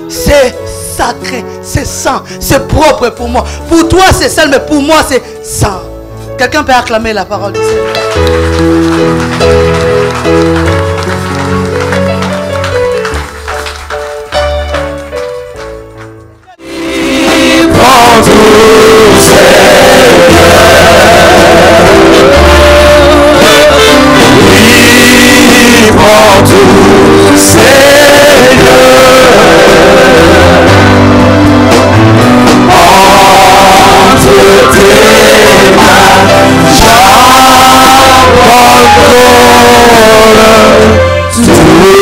C'est sacré, c'est saint, c'est propre pour moi. Pour toi, c'est sale, mais pour moi, c'est saint. Quelqu'un peut acclamer la parole du Seigneur. Prends tout, oui, prends tout, Seigneur. Entre tes mains, j'abandonne tout avec.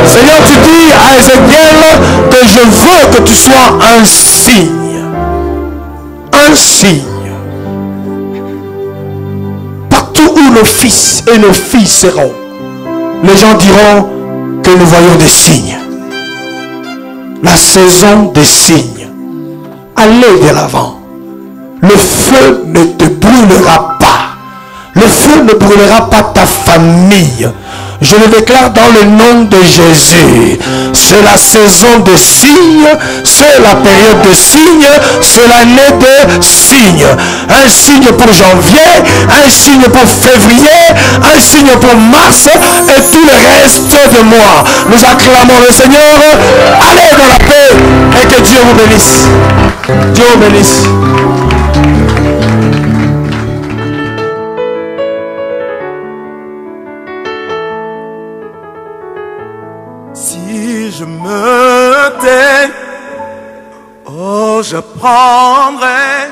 Seigneur, tu dis à Ézéchiel que je veux que tu sois un signe. Un signe. Partout où nos fils et nos filles seront, les gens diront que nous voyons des signes. La saison des signes. Allez de l'avant. Le feu ne te brûlera pas. Le feu ne brûlera pas ta famille. Je le déclare dans le nom de Jésus. C'est la saison des signes. C'est la période de signes. C'est l'année de signes. Un signe pour janvier. Un signe pour février. Un signe pour mars. Et tout le reste de mois. Nous acclamons le Seigneur. Allez dans la paix. Et que Dieu vous bénisse. Dieu vous bénisse. Si je me tais, oh, je prendrai